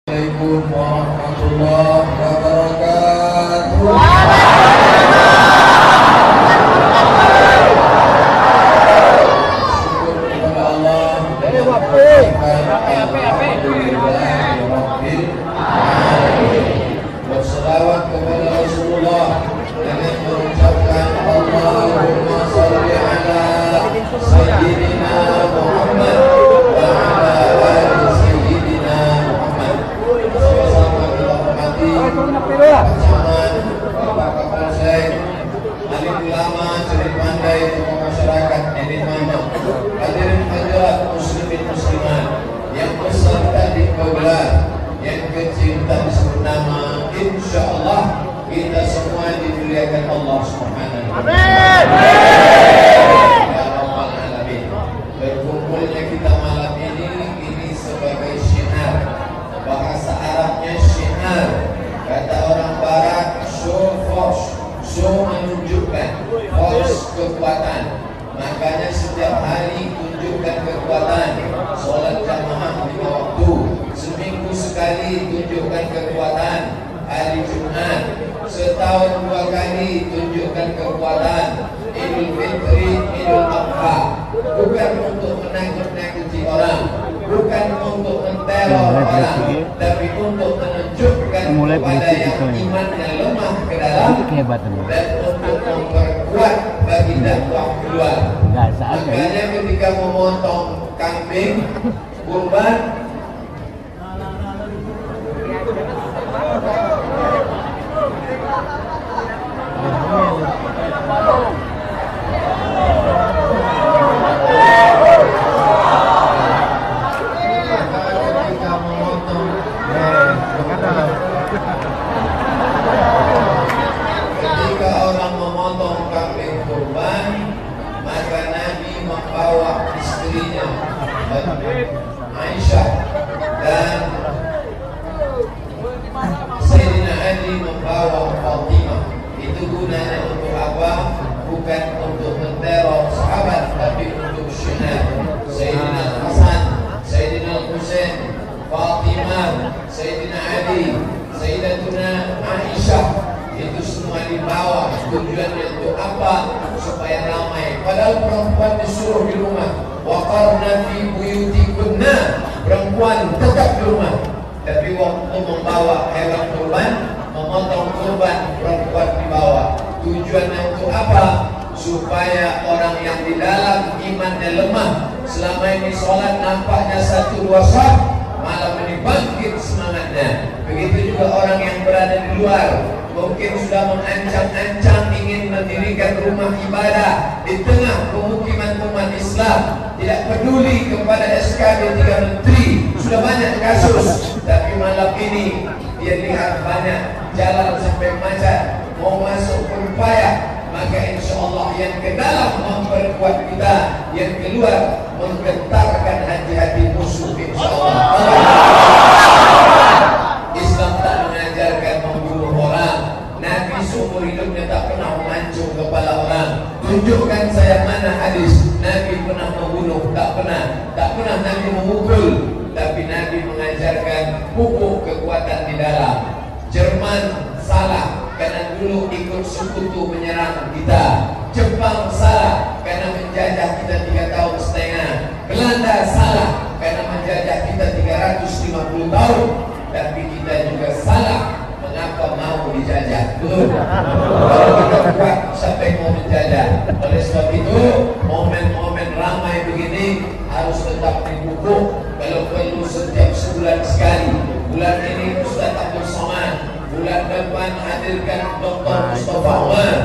Assalamualaikum warahmatullahi wabarakatuh. Syukur kepada Allah. Wassalawat kepada Rasulullah dengan mengucapkan Allahumma shalli ala Sayyidina Muhammad wa ala ali Sayyidina Muhammad. Sama-sama kita hormati pasangan Bapak Kapolsek, alim ulama, cerdik pandai, tokoh masyarakat, elit mama, hadirin hadirat muslimin muslimat yang besar tak digelar, yang kecil tak disebut nama. Insyaallah kita semua dimuliakan Allah Subhanahu wa taala. Ya Rabbal alamin. Berkumpulnya kita malam ini sebagai syiar. Bahasa Arabnya syiar. Kata orang barat show force, show menunjukkan, force kekuatan. Makanya setiap hari tunjukkan kekuatan. Salat jamaah 5 waktu, seminggu sekali tunjukkan kekuatan. Hari Jumat setahun 2 kali tunjukkan kekuatan. Idul Fitri, Idul Adha, bukan untuk menakut-nakuti orang, bukan untuk menteror orang, tapi untuk menunjukkan kepada yang imannya lemah ke dalam dan untuk memperkuat bagi dakwah keluar. Makanya ketika memotong kambing kurban, ketika orang memotong kambing kurban, maka Nabi membawa istrinya Aisyah dan Sayyidina Ali membawa Fatimah. Itu gunanya untuk apa? Bukan untuk menteror sahabat, tapi untuk syiar. Sayyidina Hasan, Sayyidina Husain, Fatimah, Sayyidina Ali, Sayyidatuna Aisyah, itu semua dibawa. Tujuannya untuk apa? Supaya ramai. Padahal perempuan disuruh di rumah. Waqarna fi buyutikunna, perempuan tetap di rumah. Tapi waktu membawa hewan kurban, memotong kurban, perempuan dibawa. Tujuannya untuk apa? Supaya orang yang di dalam imannya lemah, selama ini sholat nampaknya 1-2 shaf, malam ini bangkit semangatnya. Begitu juga orang yang berada di luar, mungkin sudah mengancam-ancam ingin mendirikan rumah ibadah di tengah pemukiman umat Islam, tidak peduli kepada SKB 3 Menteri, sudah banyak kasus. Tapi malam ini dia lihat banyak jalan sampai macet, mau masuk berupaya, maka insya Allah yang ke dalam memperkuat kita, yang keluar menggentarkan hati-hati musuh insya Allah. Islam tak mengajarkan membunuh orang. Nabi seumur hidupnya tak pernah memancung kepala orang. Tunjukkan saya mana hadis Nabi pernah membunuh, tak pernah Nabi memukul. Tapi Nabi mengajarkan pupuk kekuatan di dalam. Jerman salah karena dulu ikut sekutu menyerang kita. Jepang salah karena menjajah kita 3 tahun setengah. Belanda salah karena menjajah kita 350 tahun. Tapi kita juga salah mengapa mau dijajah. Kalau kita kuat, siapa yang mau menjajah? Oleh sebab itu, momen-momen ramai begini harus tetap dipupuk. Kalau perlu setiap sebulan sekali. Bulan ini Ustaz Abdul Somad, bulan depan hadirkan Dr. Mustafa Umar,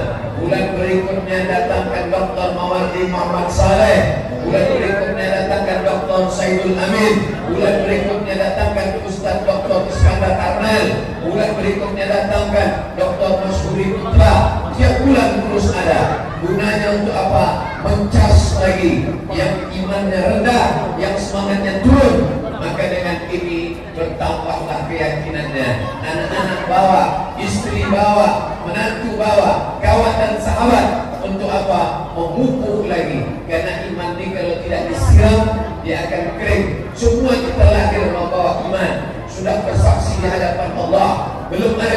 bulan berikutnya datangkan Dr. Mawardi Muhammad Saleh, bulan berikutnya datangkan Dr. Saidul Amin, bulan berikutnya datangkan Ustaz Dr. Iskandar Arnel, bulan berikutnya datangkan Dr. Masyuri Putra. Tiap bulan terus ada. Gunanya untuk apa? Mencas lagi yang imannya rendah, yang semangatnya turun. Maka dengan ini bertambahlah keyakinannya. Anak-anak bawa, istri bawa, menantu bawa, kawan dan sahabat. Untuk apa? Memupuk lagi. Karena iman ini kalau tidak disiram, dia akan kering. Semua kita lahir membawa iman. Sudah bersaksi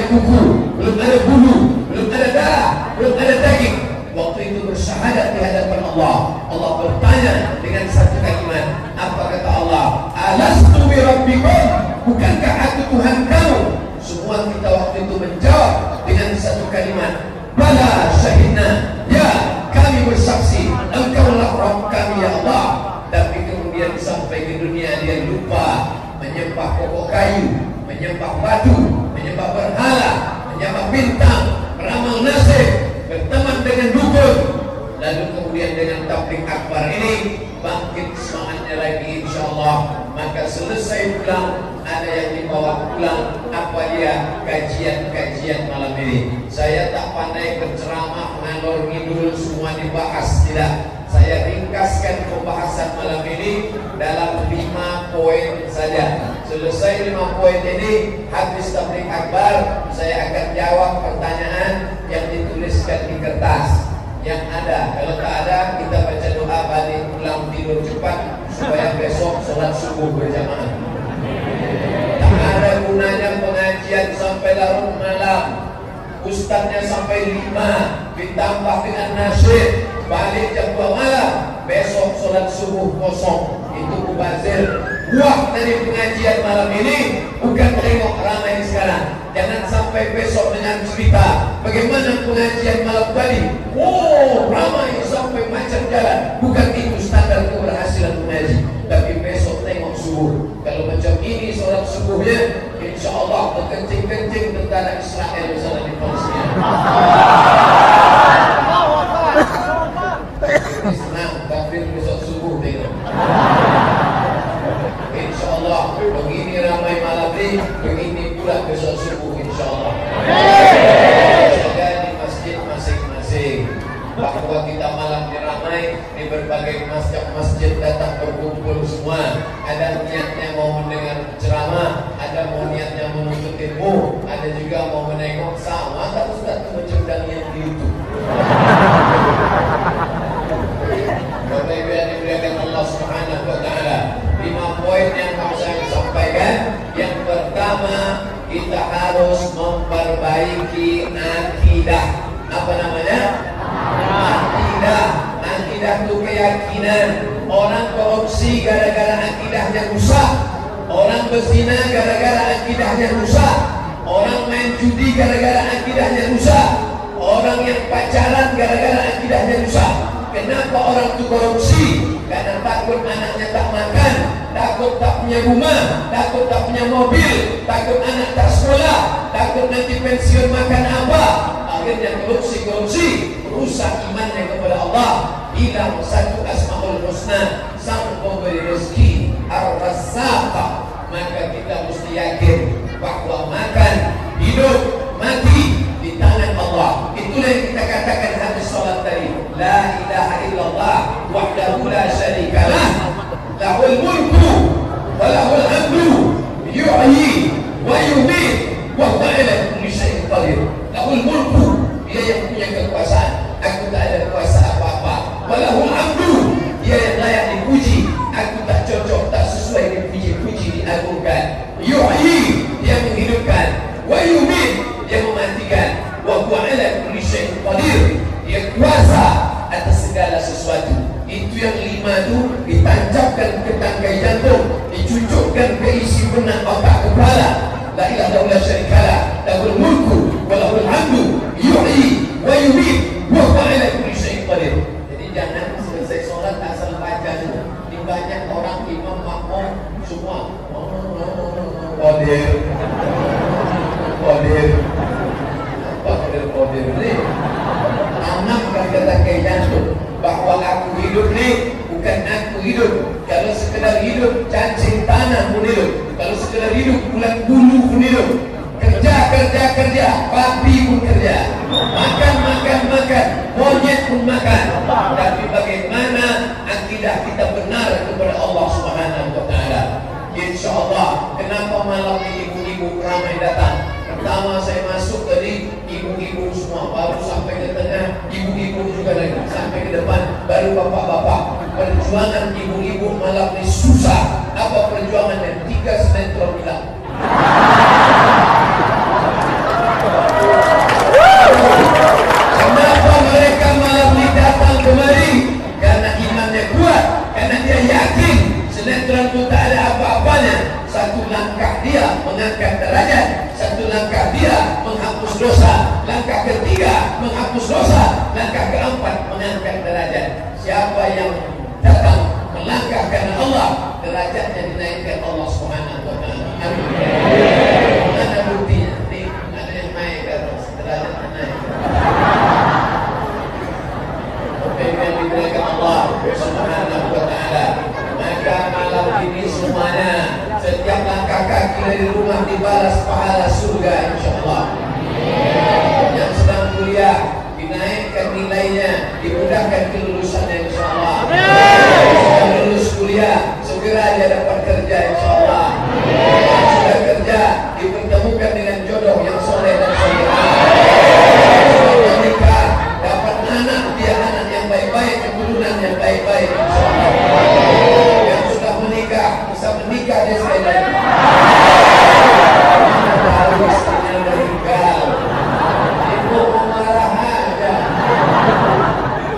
kuku, belum ada bulu, belum ada darah, belum ada daging. Waktu itu bersyahadat di hadapan Allah. Allah bertanya dengan satu kalimat. Apa kata Allah? Alastu bi rabbikum? Bukankah aku Tuhan kamu? Semua kita waktu itu menjawab dengan satu kalimat. Bala syahidna. Ya, kami bersaksi Engkaulah Rabb kami ya Allah. Tapi kemudian sampai ke dunia dia lupa menyembah pokok kayu, menyembah batu, menyembah berhala, menyembah bintang, meramal nasib, berteman dengan dukun. Lalu kemudian dengan tabligh akbar ini bangkit semangatnya lagi insyaallah. Maka selesai pulang, ada yang dibawa pulang apa dia kajian malam ini. Saya tak pandai berceramah ngalor ngidul semua dibahas, tidak. Saya ringkaskan pembahasan malam ini dalam 5 poin saja. Selesai 5 poin ini, habis tabligh akbar, saya akan jawab pertanyaan yang dituliskan di kertas. Yang ada, kalau tak ada, kita baca doa balik pulang tidur cepat supaya besok sholat subuh berjamaah. Tak ada gunanya pengajian sampai larut malam, ustaznya sampai 5 ditambah dengan nasyid, balik jam 2 malam, besok sholat subuh kosong. Itu mubazir. Wah, dari pengajian malam ini bukan tengok ramai sekarang. Jangan sampai besok dengan cerita bagaimana pengajian malam tadi. Oh, ramai sampai macam jalan. Bukan itu standar keberhasilan mengaji. Tapi besok tengok subuh. Kalau macam ini sholat subuhnya, insya Allah terkencing-kencing tentara Israel di sana di Palestina. Islam kafir besok subuh tengok. InsyaAllah begini ramai malam ini, begini pula besok subuh insyaAllah. Jaga di masjid masing-masing. Bahwa kita malam diramai di berbagai masjid datang berkumpul semua. Ada niatnya mau mendengar ceramah, ada mau niatnya menuntut ilmu, ada juga mau menengok sama tak ustaz itu macam yang di YouTube. Bapak Ibu yang dimuliakan Allah Subhanahu wa taala, 5 poin yang saya sampaikan. Yang pertama, kita harus memperbaiki akidah. Apa namanya? Akidah. Akidah itu keyakinan. Orang korupsi gara-gara akidahnya rusak. Orang berzina gara-gara akidahnya rusak. Orang main judi gara-gara akidahnya rusak. Orang yang pacaran gara-gara akidahnya rusak. Kenapa orang itu korupsi? Karena takut anaknya tak makan, takut tak punya rumah, takut tak punya mobil, takut anak tak sekolah, takut nanti pensiun makan apa. Akhirnya korupsi rusak imannya kepada Allah. Hilang satu asmaul husna, sang pemberi rezeki, Ar-Razzaq. Maka kita mesti yakin bahwa makan, hidup, mati di tangan Allah. Itulah yang kita katakan habis salat tadi. La ilaha illallah wahdahu la syarikalah, lahul mulku wa lahul hamdu, yuhyi wa yumiit wa huwa ala kulli syai'in qadir. Lahul mulku, dia yang punya kekuasaan, aku tak ada kuasa apa-apa. Wa lahul hamdu, dia yang layak dipuji, aku tak cocok, tak sesuai dipuji-puji, diagungkan. Yuhyi, dia menghidupkan. Wa yumiit, dia mematikan. Wa huwa ala kulli syai'in qadir, dia kuasa atas segala sesuatu. Itu yang 5 itu ditancapkan ke tangkai jantung, dicucukkan ke isi benak otak kepala. La ilaha illallah syarikalah, lahul mulku wa lahul hamdu, yuhyi wa yumiit wa huwa ala kulli syai'in qadir. Jadi jangan selesai sholat asal baca dulu. Di banyak orang imam makmum semua qadir. Qadir ini tanamkan ke tangkai jantung bahwa aku hidup ni bukan aku hidup. Kalau sekedar hidup, cacing tanah pun hidup. Kalau sekedar hidup, ulat bulu pun hidup. Kerja, babi pun kerja. Makan, monyet pun makan. Tapi bagaimana akidah kita benar kepada Allah Subhanahu wa taala? InsyaAllah. Kenapa malam ini ibu-ibu ramai datang? Pertama saya masuk tadi, ibu-ibu semua, baru sampai ke tengah, ibu-ibu juga lagi, sampai ke depan, baru bapak-bapak. Perjuangan ibu-ibu malam ini susah. Apa perjuangannya? 3 sinetron hilang. mengangkat derajat. Satu langkah dia menghapus dosa, langkah ketiga menghapus dosa, langkah keempat mengangkat derajat. Siapa yang datang melangkah karena Allah, derajatnya dinaikkan Allah Subhanahu wa taala. Amin. Mana buktinya? Nih, ada yang naik terus, derajatnya naik. Yang diberikan Allah Subhanahu wa taala. Maka malam ini semuanya, setiap langkah kaki dari rumah dibalas pahala surga insyaallah. Yang sedang kuliah dinaikkan nilainya, dimudahkan kelulusannya insyaallah. Yang lulus kuliah segera dia dapat kerja insyaallah. Yang sudah kerja dipertemukan dengan jodoh yang soleh dan salihah. Yang nikah dapat anak, dia anak yang baik-baik, keturunan yang baik-baik insyaallah. Yang sudah menikah bisa menikah dia sekali lagi. Baru istrinya meninggal, ibu marah aja.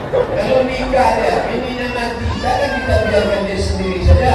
Kalau nikah dia, ininya mati, jangan kita biarkan dia sendiri saja.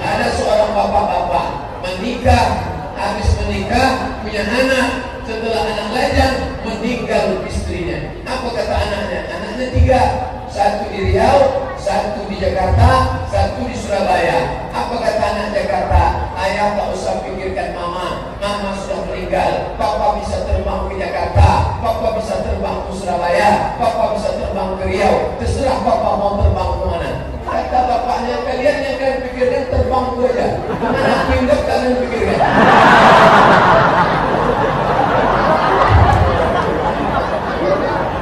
Ada seorang bapak-bapak menikah, habis menikah punya anak, setelah anak lajang meninggal istrinya. Apa kata anaknya? Anaknya 3, satu di Riau, satu di Jakarta, satu di Surabaya. Apa kata anak Jakarta? Ayah tak usah pikirkan mama, mama sudah meninggal. Papa bisa terbang ke Jakarta, papa bisa terbang ke Surabaya, papa bisa terbang ke Riau. Terserah papa mau terbang ke mana. Kata bapaknya, kalian yang kalian pikirkan terbang itu aja. Anak pindah kalian pikirkan.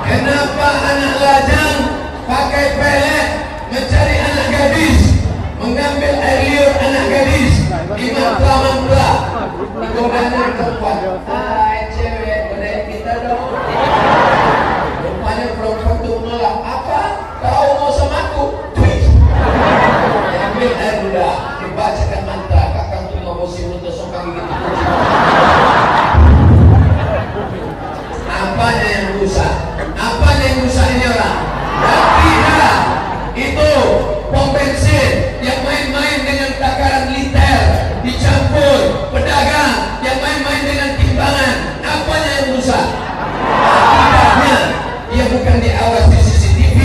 Kenapa anak lajang pakai pelet mencari anak gadis, mengambil air liur anak gadis di mantra-mantra, digodanya perempuan. Hai cewek, godain kita dong. Rupanya perempuan itu menolak. Apa? Kau mau sama aku? Twist. Diambil air ludah, dibacakan mantra. Kakak tuh ngomong si muda sokak gitu. Apanya yang rusak? Apanya yang rusak ini orang? Tidak. Itu pom bensin yang main-main dengan takaran liter, dicampur pedagang yang main-main dengan timbangan. Apanya yang rusak? Akidahnya. Dia bukan diawasi CCTV,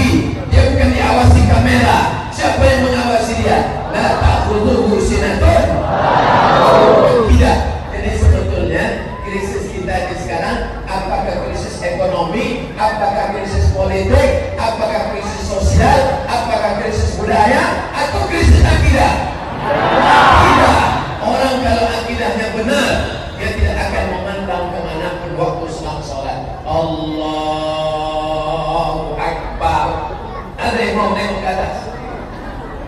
dia bukan diawasi kamera. Siapa yang mengawasi dia? La ta'khudhuhu sinatun. Tidak. Jadi sebetulnya krisis kita di sekarang, apakah krisis ekonomi, apakah krisis politik, apakah krisis sosial, apakah krisis budaya, atau krisis akidah? Akidah. Orang kalau akidahnya benar, dia tidak akan memandang kemanapun waktu sedang sholat. Allahu Akbar. Ada yang mau nengok ke atas?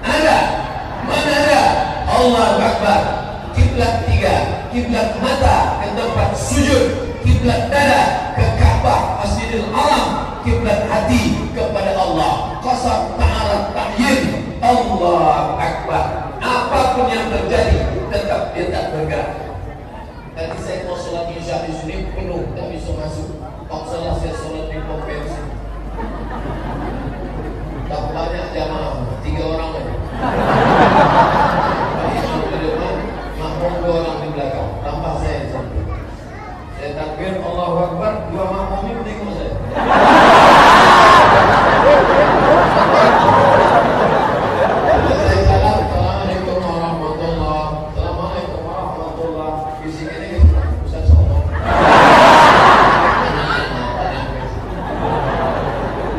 Ada? Mana ada? Allahu Akbar. Kiblat 3, kiblat mata ke tempat sujud, kiblat dada ke Ka'bah Masjidil Haram, kiblat hati kepada Allah. Qasam ta'ala ta'yin. Allahu Akbar. Apapun yang terjadi, tetap dia tak bergerak. Tadi saya mau sholat isya di sini penuh, tak bisa masuk. Paksalah saya sholat di pom bensin. Tak banyak jamaah, 3 orang aja. Makmum 2 orang di belakang, tambah saya di samping. Saya takbir Allahu Akbar, 2 makmum ini tengok saya. Saya salam, Assalamualaikum warahmatullahi. Assalamualaikum warahmatullahi. Bisik ini Ustaz Somong.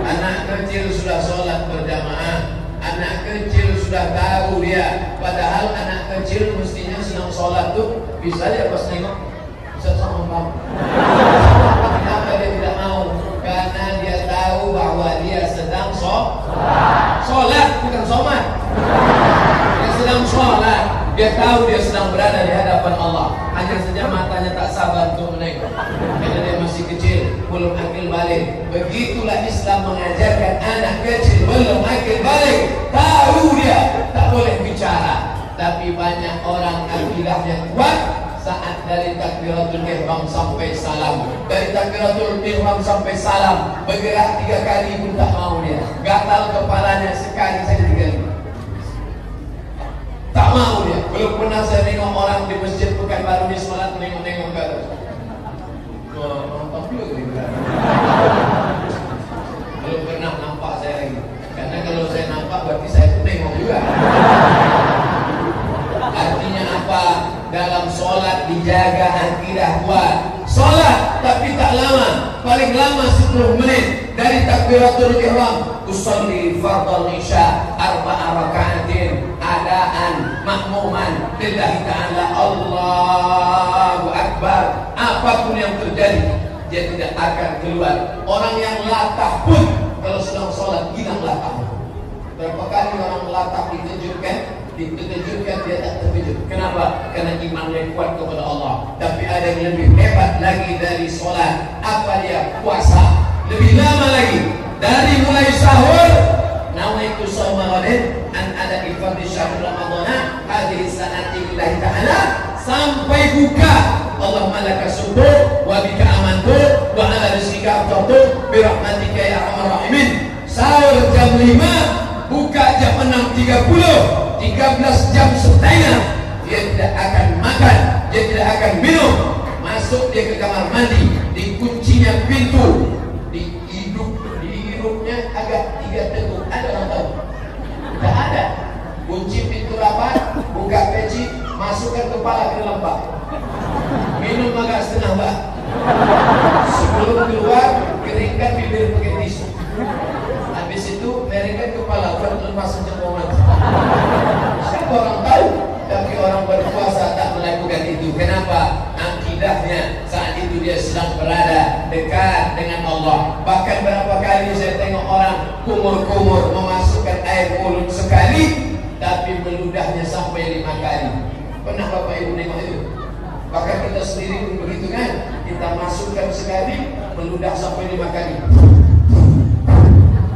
Anak kecil sudah sholat berjamaah, anak kecil sudah tahu dia. Padahal anak kecil mestinya senang sholat tuh bisa dia pas nengok Ustaz Somong kamu. Kenapa dia tidak mau? Karena dia tahu bahwa dia sedang sholat, bukan somat. Dia sedang sholat. Dia tahu dia sedang berada di hadapan Allah. Hanya saja matanya tak sabar untuk menengok. Karena dia masih kecil, belum akil balik. Begitulah Islam mengajarkan anak kecil belum akil balik. Tahu dia tak boleh bicara. Tapi banyak orang akidahnya kuat. Saat dari takbiratul ihram sampai salam, dari takbiratul ihram sampai salam, bergerak 3 kali pun tak mau dia. Gatal kepalanya sekali saja 3 kali. Tak mau dia. Belum pernah saya tengok orang di masjid Pekanbaru di sholat menengok juga. Artinya apa? Dalam sholat dijaga akidah kuat. Sholat tapi tak lama, paling lama 10 menit. Dari takbiratul ihram, usolli fardal isya 4 rakaatin adaan makmuman lillahi ta'ala, Allahu akbar. Apapun yang terjadi, dia tidak akan keluar. Orang yang latah pun kalau sedang sholat hilang latah. Berapa kali orang latah ditunjukkan dia tak terkejut. Kenapa? Karena imannya kuat kepada Allah. Tapi ada yang lebih hebat lagi dari sholat. Apa dia? Puasa. Lebih lama lagi. Dari mulai sahur, nawaitu shauma ghadin an ada ifadhi syahr ramadhana hadhihi sanati lillahi ta'ala, sampai buka. Allahumma laka syukur wa bika amantu wa ala rizqika afdaltu bi rahmatika ya arhamar rahimin. Sahur jam 5, buka jam 6.30, 13 jam setengah. Dia tidak akan makan, dia tidak akan minum. Masuk dia ke kamar mandi, dikuncinya pintu, dihidupnya agak 3 teguk. Ada orang tahu? Tidak ada. Kunci pintu rapat, buka peci, masukkan kepala ke dalam bak, minum agak setengah bak. Sebelum keluar, keringkan bibir pakai tisu. Habis itu meringkan kepala, lepas cemooman. Siapa orang tahu? Tapi orang berpuasa tak melakukan itu. Kenapa? Akidahnya saat itu dia sedang berada dekat dengan Allah. Bahkan berapa kali saya tengok orang kumur-kumur memasukkan air mulut sekali, tapi meludahnya sampai 5 kali. Pernah Bapak Ibu tengok itu? Bahkan kita sendiri pun begitu kan? Kita masukkan sekali, meludah sampai 5 kali.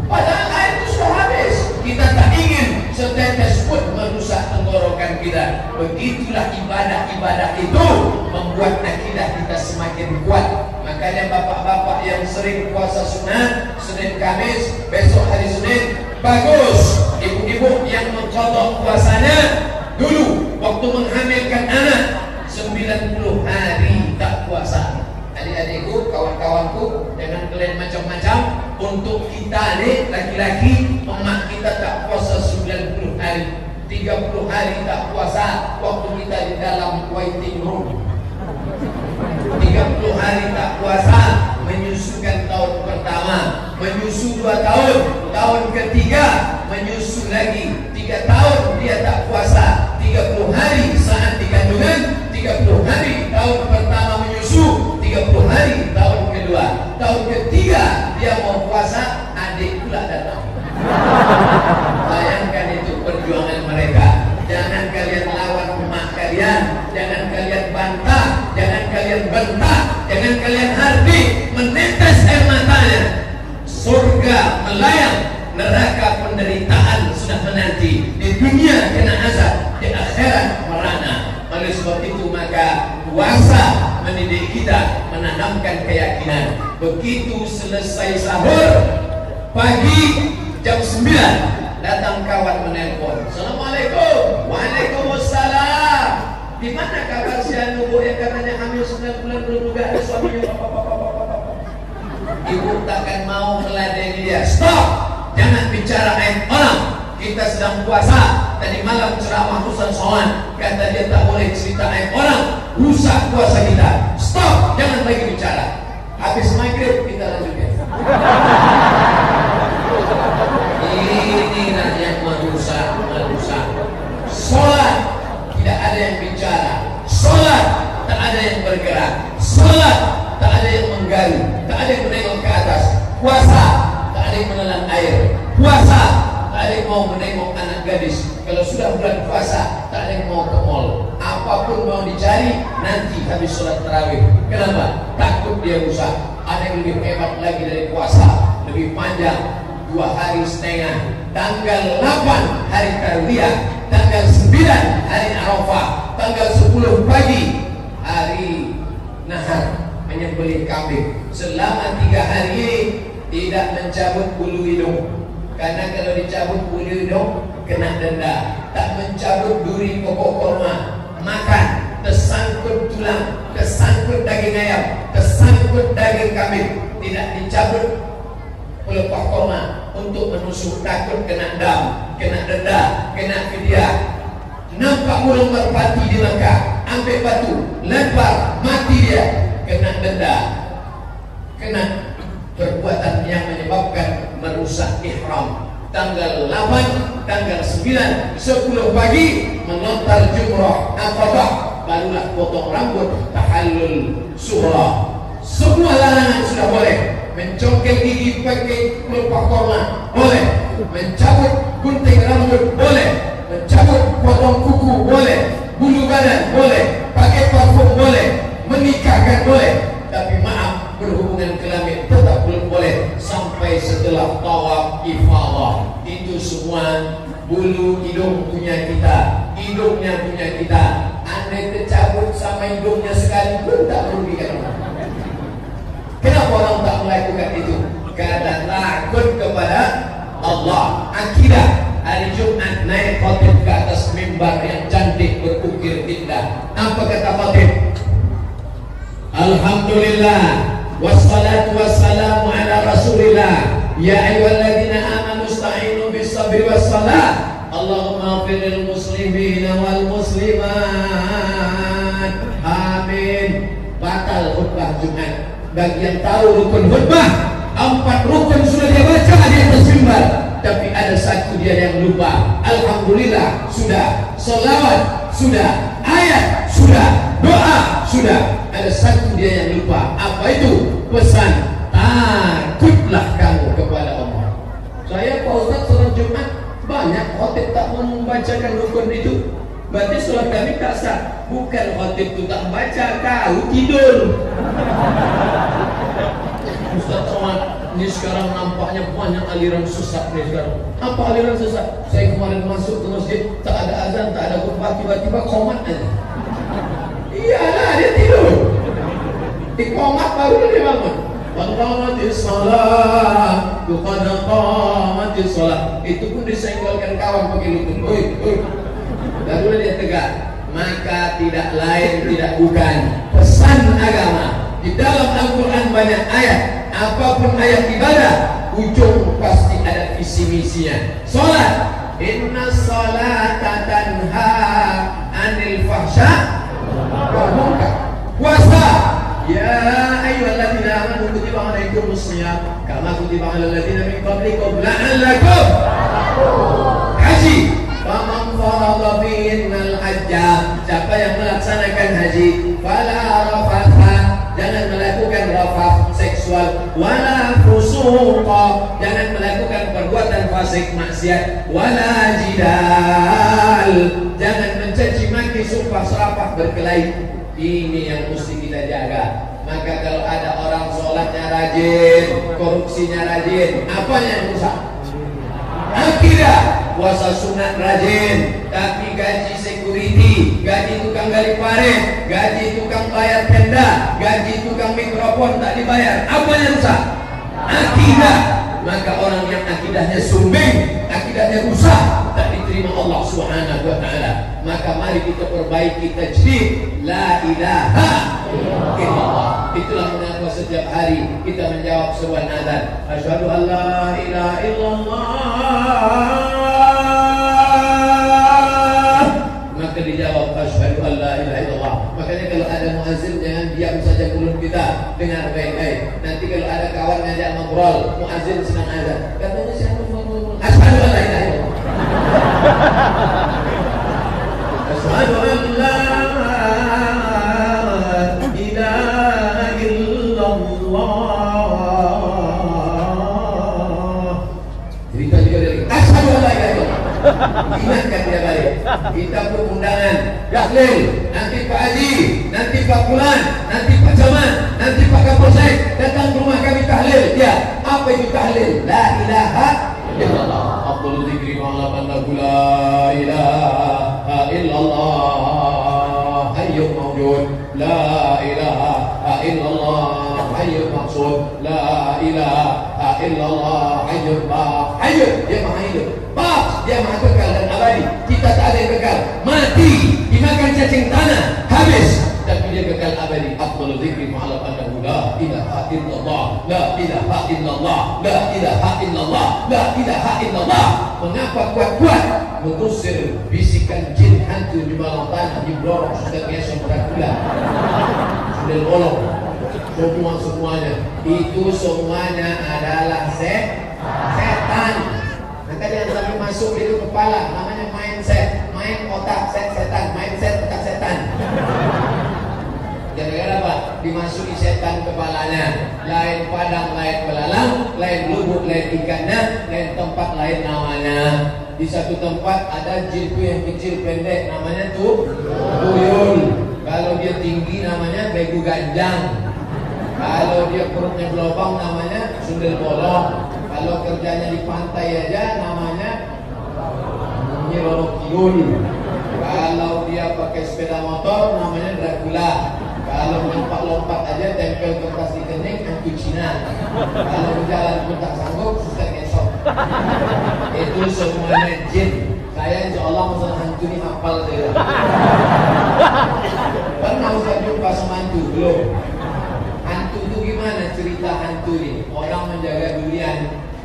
Padahal air itu sudah habis. Kita tak ingin setetes pun merusak tenggorokan kita. Begitulah ibadah-ibadah itu membuat akidah kita semakin kuat. Makanya bapak-bapak yang sering puasa sunat, Senin Kamis, besok hari Senin, bagus. Ibu-ibu yang mengqadha puasanya dulu waktu menghamilkan anak 90 hari tak puasa. Adik-adikku, kawan-kawanku, jangan kalian macam-macam. Untuk kita nih laki-laki, emak kita tak puasa 90 hari, 30 hari tak puasa waktu kita di dalam waiting room. 30 hari tak puasa menyusukan tahun pertama, menyusu 2 tahun, tahun ketiga menyusu lagi 3 tahun dia tak puasa, 30 hari saat dikandungan, 30 hari tahun pertama menyusu, 30 hari tahun kedua, tahun ketiga dia mau puasa, adik pula datang. Bayangkan itu perjuangan mereka. Jangan kalian lawan emak kalian, jangan kalian bantah, jangan kalian bentak, jangan kalian hardi, menetes air matanya. Surga melayang, neraka penderitaan sudah menanti. Di dunia kena azab, di akhirat merana. Oleh sebab itu maka puasa mendidik kita menanamkan keyakinan. Begitu selesai sahur pagi jam 9 datang kawan menelpon. Assalamualaikum. Waalaikumsalam. Di mana kabar si Anu yang katanya hamil 9 bulan belum juga ada suaminya? Ibu takkan mau meladeni dia. Stop. Jangan bicara aib orang. Kita sedang puasa. Tadi malam ceramah Ustaz Soan, kata dia tak boleh cerita aib orang, rusak puasa kita. Stop. Jangan lagi bicara. Habis maghrib kita lanjutkan. Inilah yang merusak. Sholat tidak ada yang bicara, sholat tak ada yang bergerak, sholat tak ada yang menggali, tak ada yang menengok ke atas. Puasa tak ada yang menelan air, puasa tak ada yang mau menengok anak gadis. Kalau sudah bulan puasa tak ada yang mau ke mall. Apapun mau dicari nanti habis sholat tarawih. Kenapa? Takut dia rusak. Ada yang lebih hebat lagi dari puasa, lebih panjang, 2 hari setengah. Tanggal 8 hari Tarwiyah, tanggal 9 hari Arafah, tanggal 10 pagi hari Nahar, menyembelih kambing. Selama 3 hari tidak mencabut bulu hidung, karena kalau dicabut bulu hidung kena denda. Tak mencabut duri pokok kurma, makan tersangkut tulang, tersangkut daging ayam, tersangkut daging kambing, tidak dicabut pelepah kurma untuk menusuk, takut kena dam. kena denda, kena fidyah. Nampak burung merpati di Mekah, ambil batu, lempar, mati dia, kena denda, kena perbuatan yang menyebabkan merusak ihram. Tanggal 8, tanggal 9, 10 pagi melontar jumrah Aqabah, barulah potong rambut, tahallul sughra. Semua larangan sudah boleh. Mencongkel gigi pakai pelupa korma boleh, mencabut gunting rambut boleh, mencabut potong kuku boleh, bulu badan boleh, pakai parfum boleh, menikahkan boleh. Tapi maaf, berhubungan kelamin tetap belum boleh sampai setelah tawaf ifadah. Itu semua bulu hidung punya kita, hidungnya punya kita. Andai tercabut sama hidungnya sekali pun tak merugikan orang. Kenapa orang tak melakukan itu? Karena takut kepada Allah. Akidah. Hari Jumat naik khatib ke atas mimbar yang cantik berukir indah. Apa kata khatib? Alhamdulillah wassalatu wassalamu ala rasulillah. Ya ayyuhalladzina amanu ista'inu bis sabri was salah. Allahumma ighfir lil muslimina wal muslimat. Amin. Batal khutbah Jumat. Bagi yang tahu rukun khutbah, 4 rukun sudah dia baca di atas mimbar, tapi ada satu dia yang lupa. Alhamdulillah sudah, selawat sudah, ayat sudah, doa sudah. Ada satu dia yang lupa. Apa itu? Pesan, takutlah kamu kepada Allah. Saya Pak Ustaz sholat Jumat banyak khotib tak membacakan rukun itu. Berarti sholat kami tak sah. Bukan khotib itu tak baca, kau tidur. Ustaz Somad, ini sekarang nampaknya banyak aliran sesat nih sekarang. Apa aliran sesat? Saya kemarin masuk ke masjid, tak ada azan, tak ada khutbah, tiba-tiba qomat aja. Iyalah, dia tidur. Di qomat baru dia bangun. Qamatis shalah, qad qamatis shalah. Itu pun disenggolkan kawan pakai lutut. Oi. Baru dia tegak. Maka tidak lain tidak bukan pesan agama. Di dalam Al-Quran banyak ayat. Apapun ayat ibadah, ujung pasti ada visi misinya. Salat, inna salata tanha anil fahsya wal munkar. Puasa, ya ayyuhalladzina amanu kutiba alaikumus shiyam kama kutiba alal ladzina min qablikum la'allakum. Haji, faman farada fihinnal hajja, siapa yang melaksanakan haji, fala rafatha, jangan melakukan rafath seksual, wala fusuqa, jangan melakukan perbuatan fasik maksiat, wala jidal, jangan mencaci maki, sumpah serapah, berkelahi. Ini yang mesti kita jaga. Maka kalau ada orang sholatnya rajin, korupsinya rajin, apanya yang rusak? Akidah. Puasa sunat rajin, tapi gaji security, gaji tukang gali parit, gaji tukang bayar tenda, gaji tukang mikrofon tak dibayar, apa yang rusak? Akidah. Maka orang yang akidahnya sumbing, akidahnya rusak, tak diterima Allah Subhanahu wa ta'ala. Maka mari kita perbaiki tajdid la ilaha illallah. Itulah mengapa setiap hari kita menjawab seruan azan, asyhadu an la ilaha illallah, maka dijawab asyhadu an la ilaha illallah. Makanya kalau ada muazzin jangan diam saja mulut kita, dengar baik-baik. Nanti kalau ada kawan ngajak ngobrol, muazzin sedang azan, katanya siapa ngomong asyhadu an la ilaha illallah. Asyhadu an la ilaha illallah. Cerita juga dari asyhadu an la ilaha illallah. Ingatkan dia balik. Kita berundangan Dahlil, nanti Pak Haji, nanti Pak Fulan, nanti Pak Jaman, nanti Pak Kapolsek datang ke rumah kami tahlil. Ya, apa itu tahlil? La ilaha illallah. Abdul Zikri ma'alaman la ilaha illallah hayyul mawjud, la ilaha illallah hayyul maqsud, la ilaha illallah hayyul baq. Hayyul, dia maha hidup. Baq, dia maha kekal dan abadi. Kita tak ada yang kekal, mati, dimakan cacing tanah, habis, tapi dia kekal abadi. Abdul Zikri ma'alaman la ilaha illallah, la ilaha illallah, la ilaha illallah, la ilaha illallah Mengapa kuat-kuat mengusir bisikan jin hantu di bawah tanah, di blorok sudah biasa Dracula, sudah bolong, semuanya itu semuanya adalah setan. Maka jangan sampai masuk di kepala, namanya mindset, main otak setan, mindset otak setan. Gara-gara apa? Dimasuki setan kepalanya. Lain padang, lain belalang, lain lubuk, lain ikannya, lain tempat, lain namanya. Di satu tempat ada jin yang kecil pendek, namanya tuh tuyul. Kalau dia tinggi namanya begu ganjang. Kalau dia perutnya berlubang namanya sundel bolong. Kalau kerjanya di pantai aja namanya Nyirorokiyul. Kalau dia pakai sepeda motor namanya Dracula. Kalau lompat-lompat aja tempel kertas di kening hantu Cina. Kalau berjalan pun tak sanggup suster ngesot. Itu semuanya jin. Saya insya Allah masalah hantu ini hafal saya. Pernah Ustaz jumpa sama hantu? Belum. Hantu itu gimana cerita hantu ini? Orang menjaga durian,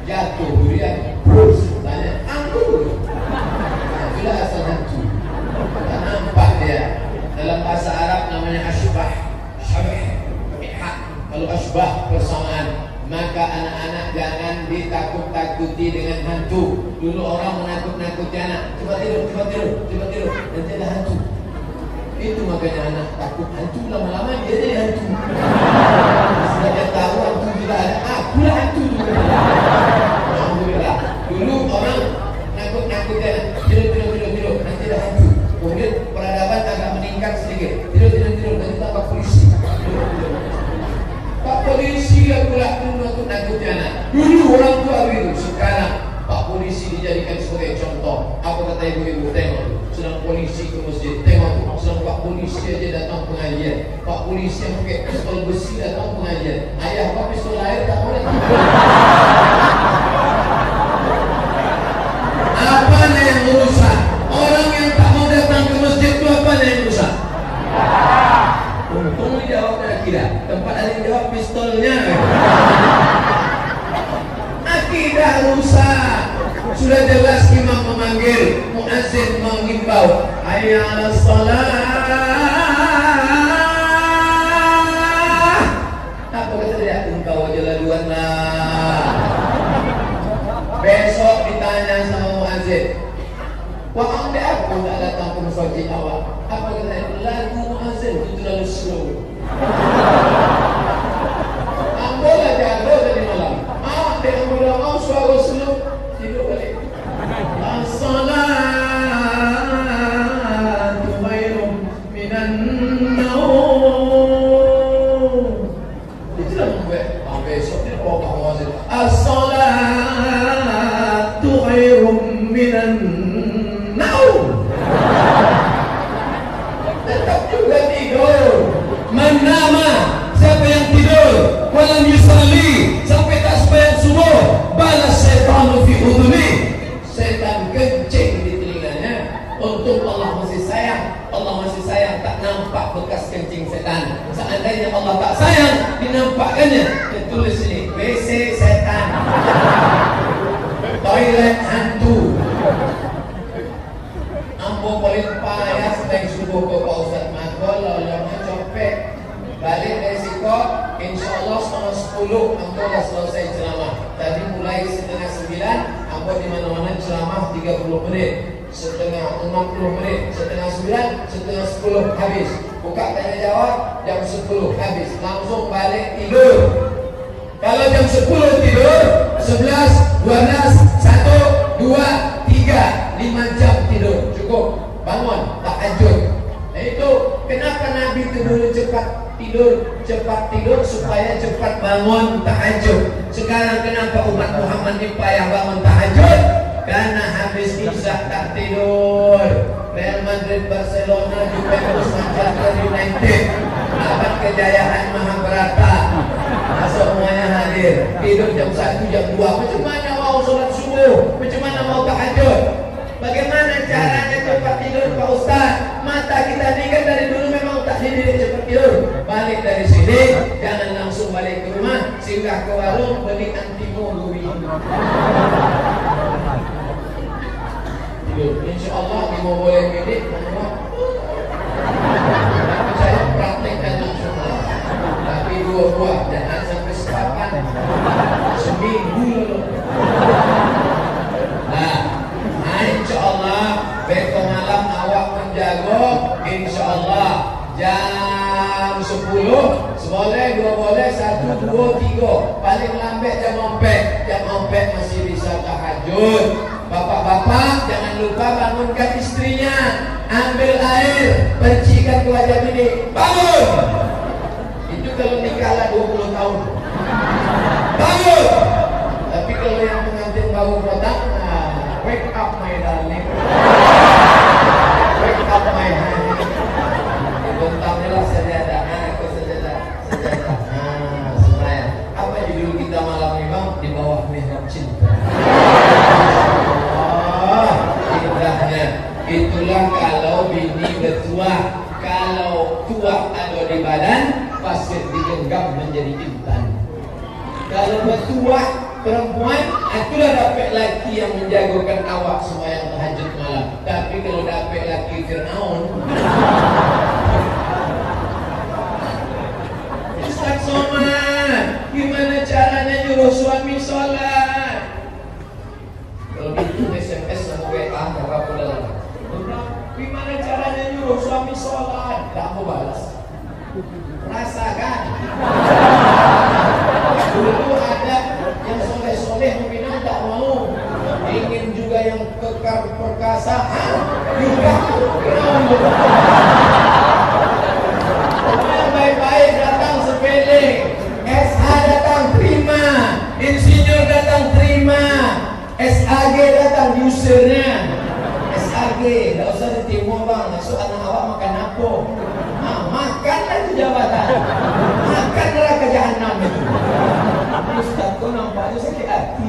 jatuh durian, terus tanya hantu. Nah, itulah asal hantu. Tak nampak dia. Dalam bahasa Arab namanya asbah, syabih, pihak. Kalau asbah persamaan, maka anak-anak jangan ditakut-takuti dengan hantu. Dulu orang menakut-nakuti anak, coba tidur, nanti ada hantu. Itu makanya anak takut hantu, lama-lama dia jadi hantu. Sudah dia tahu hantu juga ada, pula hantu juga. Alhamdulillah. Dulu orang nakut-nakuti anak, tidur, nanti ada hantu. Kemudian peradaban agak meningkat sedikit. Tidur, nanti tambah polisi. Pak polisi yang pula nakut-nakuti anak. Dulu orang tua begitu, sekarang Pak polisi dijadikan sebagai contoh. Apa kata ibu-ibu? Tengok tu, sedang polisi ke masjid. Tengok tu, sedang Pak polisi aja datang pengajian. Pak polisi yang pakai pistol besi datang pengajian. Ayah Pak pistol air tak boleh. Apa yang merusak? Orang yang tak mau datang ke masjid itu apa yang merusak? Untung dijawabnya akidah. Tempat ada yang jawab pistolnya. Akidah rusak. Sudah jelas imam memanggil, muazzin mengimbau, hayya 'alas shalah. Apa kata dia? Engkau aja laluan lah. Besok ditanya sama muazzin, wah anda apa tak datang ke masjid awak? Apa kata dia? Lagu muazzin itu terlalu slow. Ambolah jago tadi malam. Dia ambolah mau suara slow. Tidur balik. As-salatu khairum minan naum. Itulah membuat besok dia bawa muazzin. As-salatu khairum minan naum. Tetap juga tidur. Menama siapa yang tidur walam yusalli sampai tak sembahyang subuh, balas syaitan fi udhuni. Setan kencing di telinganya. Untuk Allah masih sayang, tak nampak bekas kencing setan. Seandainya Allah tak sayang, dinampakkannya. Ditulis ini WC setan, toilet hantu. Ambo paling payah selain subuh ke Pak Ustaz Makol, lalu copet. Balik dari Sikot, insya Allah setengah 10 Ambo dah selesai ceramah. Tadi mulai setengah 9, Ambo di mana-mana ceramah 30 menit, setengah 60 menit, setengah 9, setengah 10 habis. Buka tanya jawab, jam 10 habis. Langsung balik tidur. Kalau jam 10 tidur, 11, 12, 1, 2, 3, 5 jam tidur cukup. Bangun, tahajud. Nah itu kenapa Nabi itu dulu cepat tidur supaya cepat bangun tahajud. Sekarang kenapa umat Muhammad ini payah bangun tahajud? Karena habis isya tak tidur. Real Madrid, Barcelona, Juventus, Manchester United, dapat kejayaan Mahabharata, semuanya hadir. Tidur jam 1, jam 2. Macam mana mau sholat subuh? Macam mana mau tahajud? Bagaimana caranya cepat tidur Pak Ustaz? Mata kita ini kan dari dulu memang tak dididik cepat tidur. Balik dari sini, jangan langsung balik ke rumah, singgah ke warung beli anti molui. Allah mau boleh pilih, saya praktekkan langsung. Tapi 2 buah, jangan sampai sepapan. Seminggu. Nah, insya Allah besok malam awak menjago, insya Allah jam 10 boleh, 2 boleh, 1, 2, 3 paling lambat jam 4 masih bisa tahajud. Bapak-bapak jangan lupa bangunkan istrinya, ambil air, percikan ke wajah bini, bangun. Itu kalau nikah lah 20 tahun bangun. Tapi kalau yang pengantin baru datang, wake up my darling, wake up my honey. Bentanglah sajadah, aku sajadah. Sebenarnya apa judul kita malam ini bang? Di bawah mihrab cinta. Indahnya. Itulah kalau bini bertua, kalau tua ada di badan, pasti digenggam menjadi intan. Kalau bertua perempuan, itulah dapat laki yang menjagokan awak sembahyang tahajud malam. Tapi kalau dapat laki Fir'aun, Ustaz Somad, gimana caranya nyuruh suami sholat? Kalau itu SMS sama WA, kakak dalam. Gimana caranya nyuruh suami sholat? Tak mau balas. Rasakan. Dulu ada yang soleh-soleh meminang tak mau, ingin juga yang kekar perkasa, juga yang baik-baik datang sepele, SH datang terima, insinyur datang terima, SAG datang usernya. SAG, tak usah ditimu bang, masuk anak awak makan apa? Makanlah itu jabatan, makan neraka jahanam itu. Ustaz kau nampaknya sakit hati.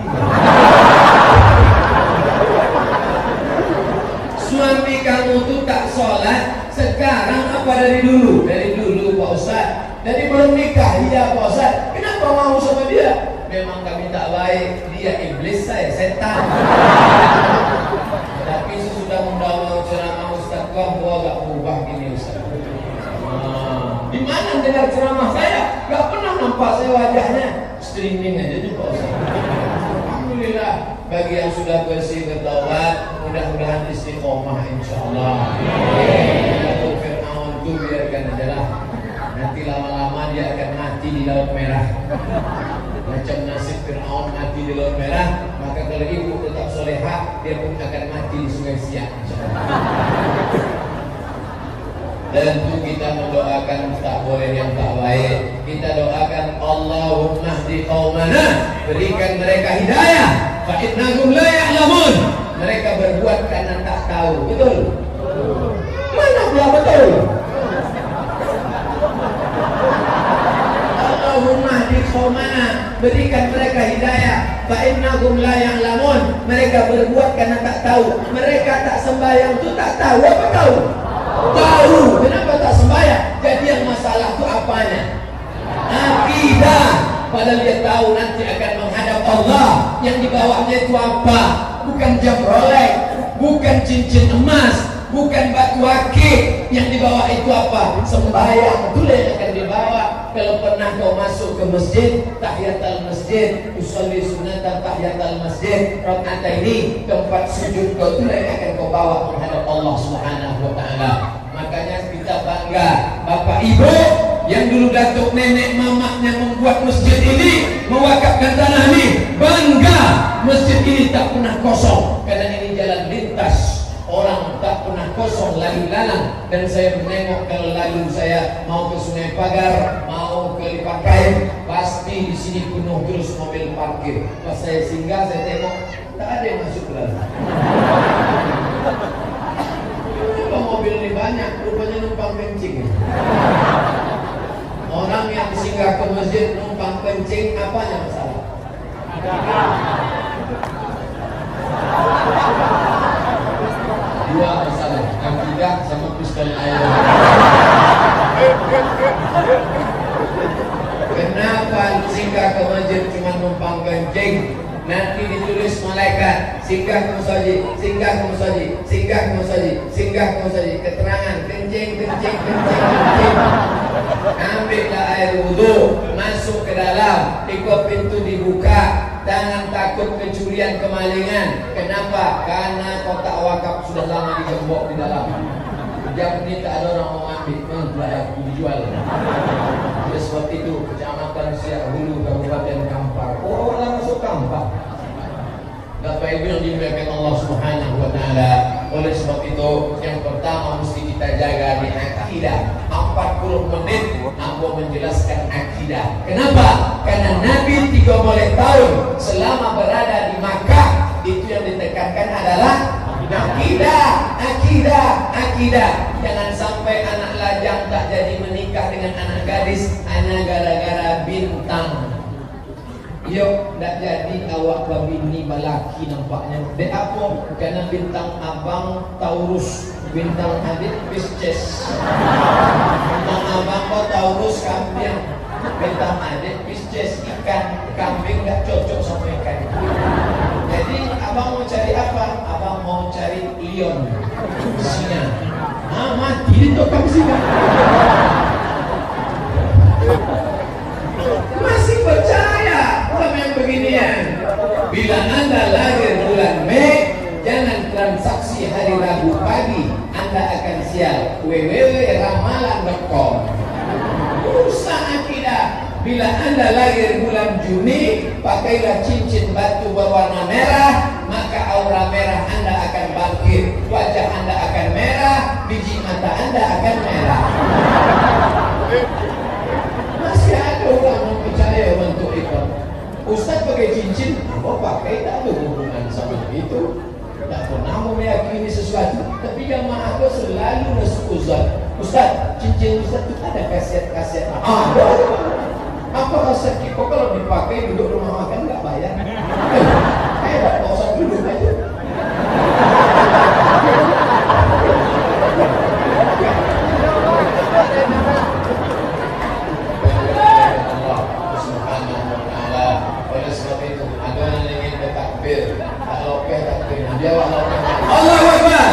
Suami kamu tuh tak sholat sekarang apa dari dulu? Dari dulu Pak Ustaz. Dari belum nikah, iya Pak Ustaz. Kenapa mau sama dia? Memang kami tak baik, dia iblis, saya setan. Tapi sesudah mendakwah ceramah Ustaz kau agak berubah gini Ustaz. Di mana dengar ceramah saya? Gak pernah nampak saya wajahnya. Streaming aja juga Ustaz. Alhamdulillah bagi yang sudah bersih bertaubat, mudah-mudahan istiqomah insyaallah. Kalau Fir'aun itu biarkan aja lah. Nanti lama-lama dia akan mati di Laut Merah. Macam nasib Fir'aun mati di Laut Merah, maka kalau ibu tetap solehah, dia pun akan mati di Sungai Siak insyaallah. Dan itu kita mendoakan tak boleh yang tak baik. Kita doakan Allahumma hdi qaumana, berikan mereka hidayah. Fa innahum la ya'lamun. Mereka berbuat karena tak tahu. Betul? Mana pula betul? Allahumma hdi qaumana, berikan mereka hidayah. Fa innahum la ya'lamun. Mereka berbuat karena tak tahu. Mereka tak sembahyang tu tak tahu apa tahu? Tahu. Kenapa tak sembahyang? Jadi yang masalah itu apanya? Akidah. Padahal dia tahu nanti akan menghadap Allah. Yang dibawanya itu apa? Bukan jam Rolex, bukan cincin emas, bukan batu akik. Yang dibawa itu apa? Sembahyang. Itulah yang akan dibawa. Kalau pernah kau masuk ke masjid, tahiyatul masjid, usolli sunatan tahiyatul masjid, rakaat ini tempat sujud kau, itulah yang akan kau bawa menghadap Allah Subhanahu wa taala. Makanya kita bangga, Bapak Ibu yang dulu datuk nenek mamaknya membuat masjid ini, mewakafkan tanah ini, bangga masjid ini tak pernah kosong karena ini jalan lintas. Orang tak pernah kosong lalu lalang. Dan saya menengok kalau lalu saya mau ke Sungai Pagar, mau ke Lipakai, pasti di sini penuh terus mobil parkir. Pas saya singgah, saya tengok tak ada yang masuk ke dalam. Kenapa mobil ini banyak? Rupanya numpang kencing. Orang yang singgah ke masjid numpang kencing, apanya masalah? Dua masalah, akidah sama pistol air. Kenapa singgah ke masjid cuma numpang kencing? nanti ditulis malaikat singgah ke masjid, singgah ke masjid, singgah ke masjid, singgah ke masjid. Keterangan kencing. Ambillah air wudu, masuk ke dalam, ikut pintu dibuka. Jangan takut kecurian, kemalingan. Kenapa? Karena kotak wakaf sudah lama digembok di dalam. Jam ini tak ada orang mau ambil, layak dijual. Oleh sebab itu, Kecamatan Siak Hulu, Kabupaten Kampar. Oh, orang masuk Kampar. Bapak Ibu yang dimuliakan Allah Subhanahu wa Ta'ala. Oleh sebab itu, yang pertama mesti kita jaga di akidah. 40 menit aku menjelaskan akidah. Kenapa? Karena Nabi 30 tahun selama berada di Makkah, itu yang ditekankan adalah akidah. Jangan sampai anak lajang tak jadi menikah dengan anak gadis hanya gara-gara bintang. Yuk, tak jadi awak babini balaki nampaknya. Dek apa? Karena bintang abang Taurus, bintang adik Pisces. Bintang abang kau Taurus kambing, bintang adik Pisces ikan. Kambing tak cocok sama ikan. Jadi abang mau cari apa? Abang mau cari Lion, singa. Mati itu kamu singa. Masih percaya sama yang beginian? Bila Anda lahir bulan Mei, jangan transaksi hari Rabu pagi, Anda akan sial. www.ramalan.com. Rusak akidah. Bila Anda lahir bulan Juni, pakailah cincin batu berwarna merah, maka aura merah Anda akan bangkit. Wajah Anda akan merah, biji mata Anda akan merah. Masih ada orang yang percaya bentuk itu. Ustaz pakai cincin, pakai, tak ada hubungan sama itu. Tak pernah mau meyakini sesuatu. Tapi jamaah aku selalu masuk Ustaz, cincin Ustaz itu ada kaset-kaset. Apa kaset kita kalau dipakai duduk rumah makan nggak bayar? Tak usah duduk aja. Oleh sebab itu, ada yang ingin bertakbir, tak lokeh takbir. Dia Allah Akbar.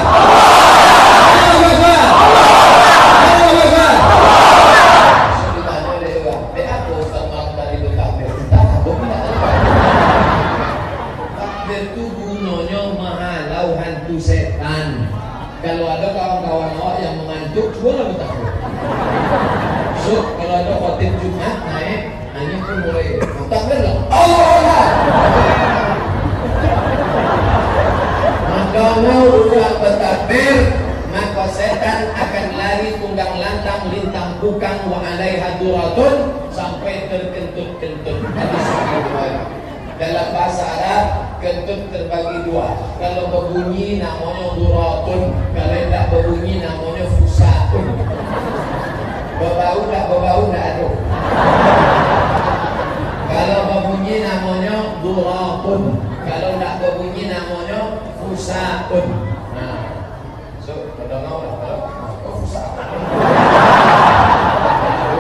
Kalau ada kawan-kawan awak yang mengantuk, boleh bertakbir. So, kalau ada khotib Jumat naik, ini pun boleh takbir lah. Allah. Maka mau udah bertakbir, maka setan akan lari tunggang lantang lintang bukang wa alaiha duratun sampai terkentut-kentut. Dalam bahasa Arab, kentut terbagi dua. Kalau berbunyi namanya duratun, kalau tidak berbunyi namanya fusatun. Berbau tak ada. Kalau berbunyi namanya duratun, kalau tidak berbunyi namanya fusatun. Nah, so berdengar lah. Oh, fusatun.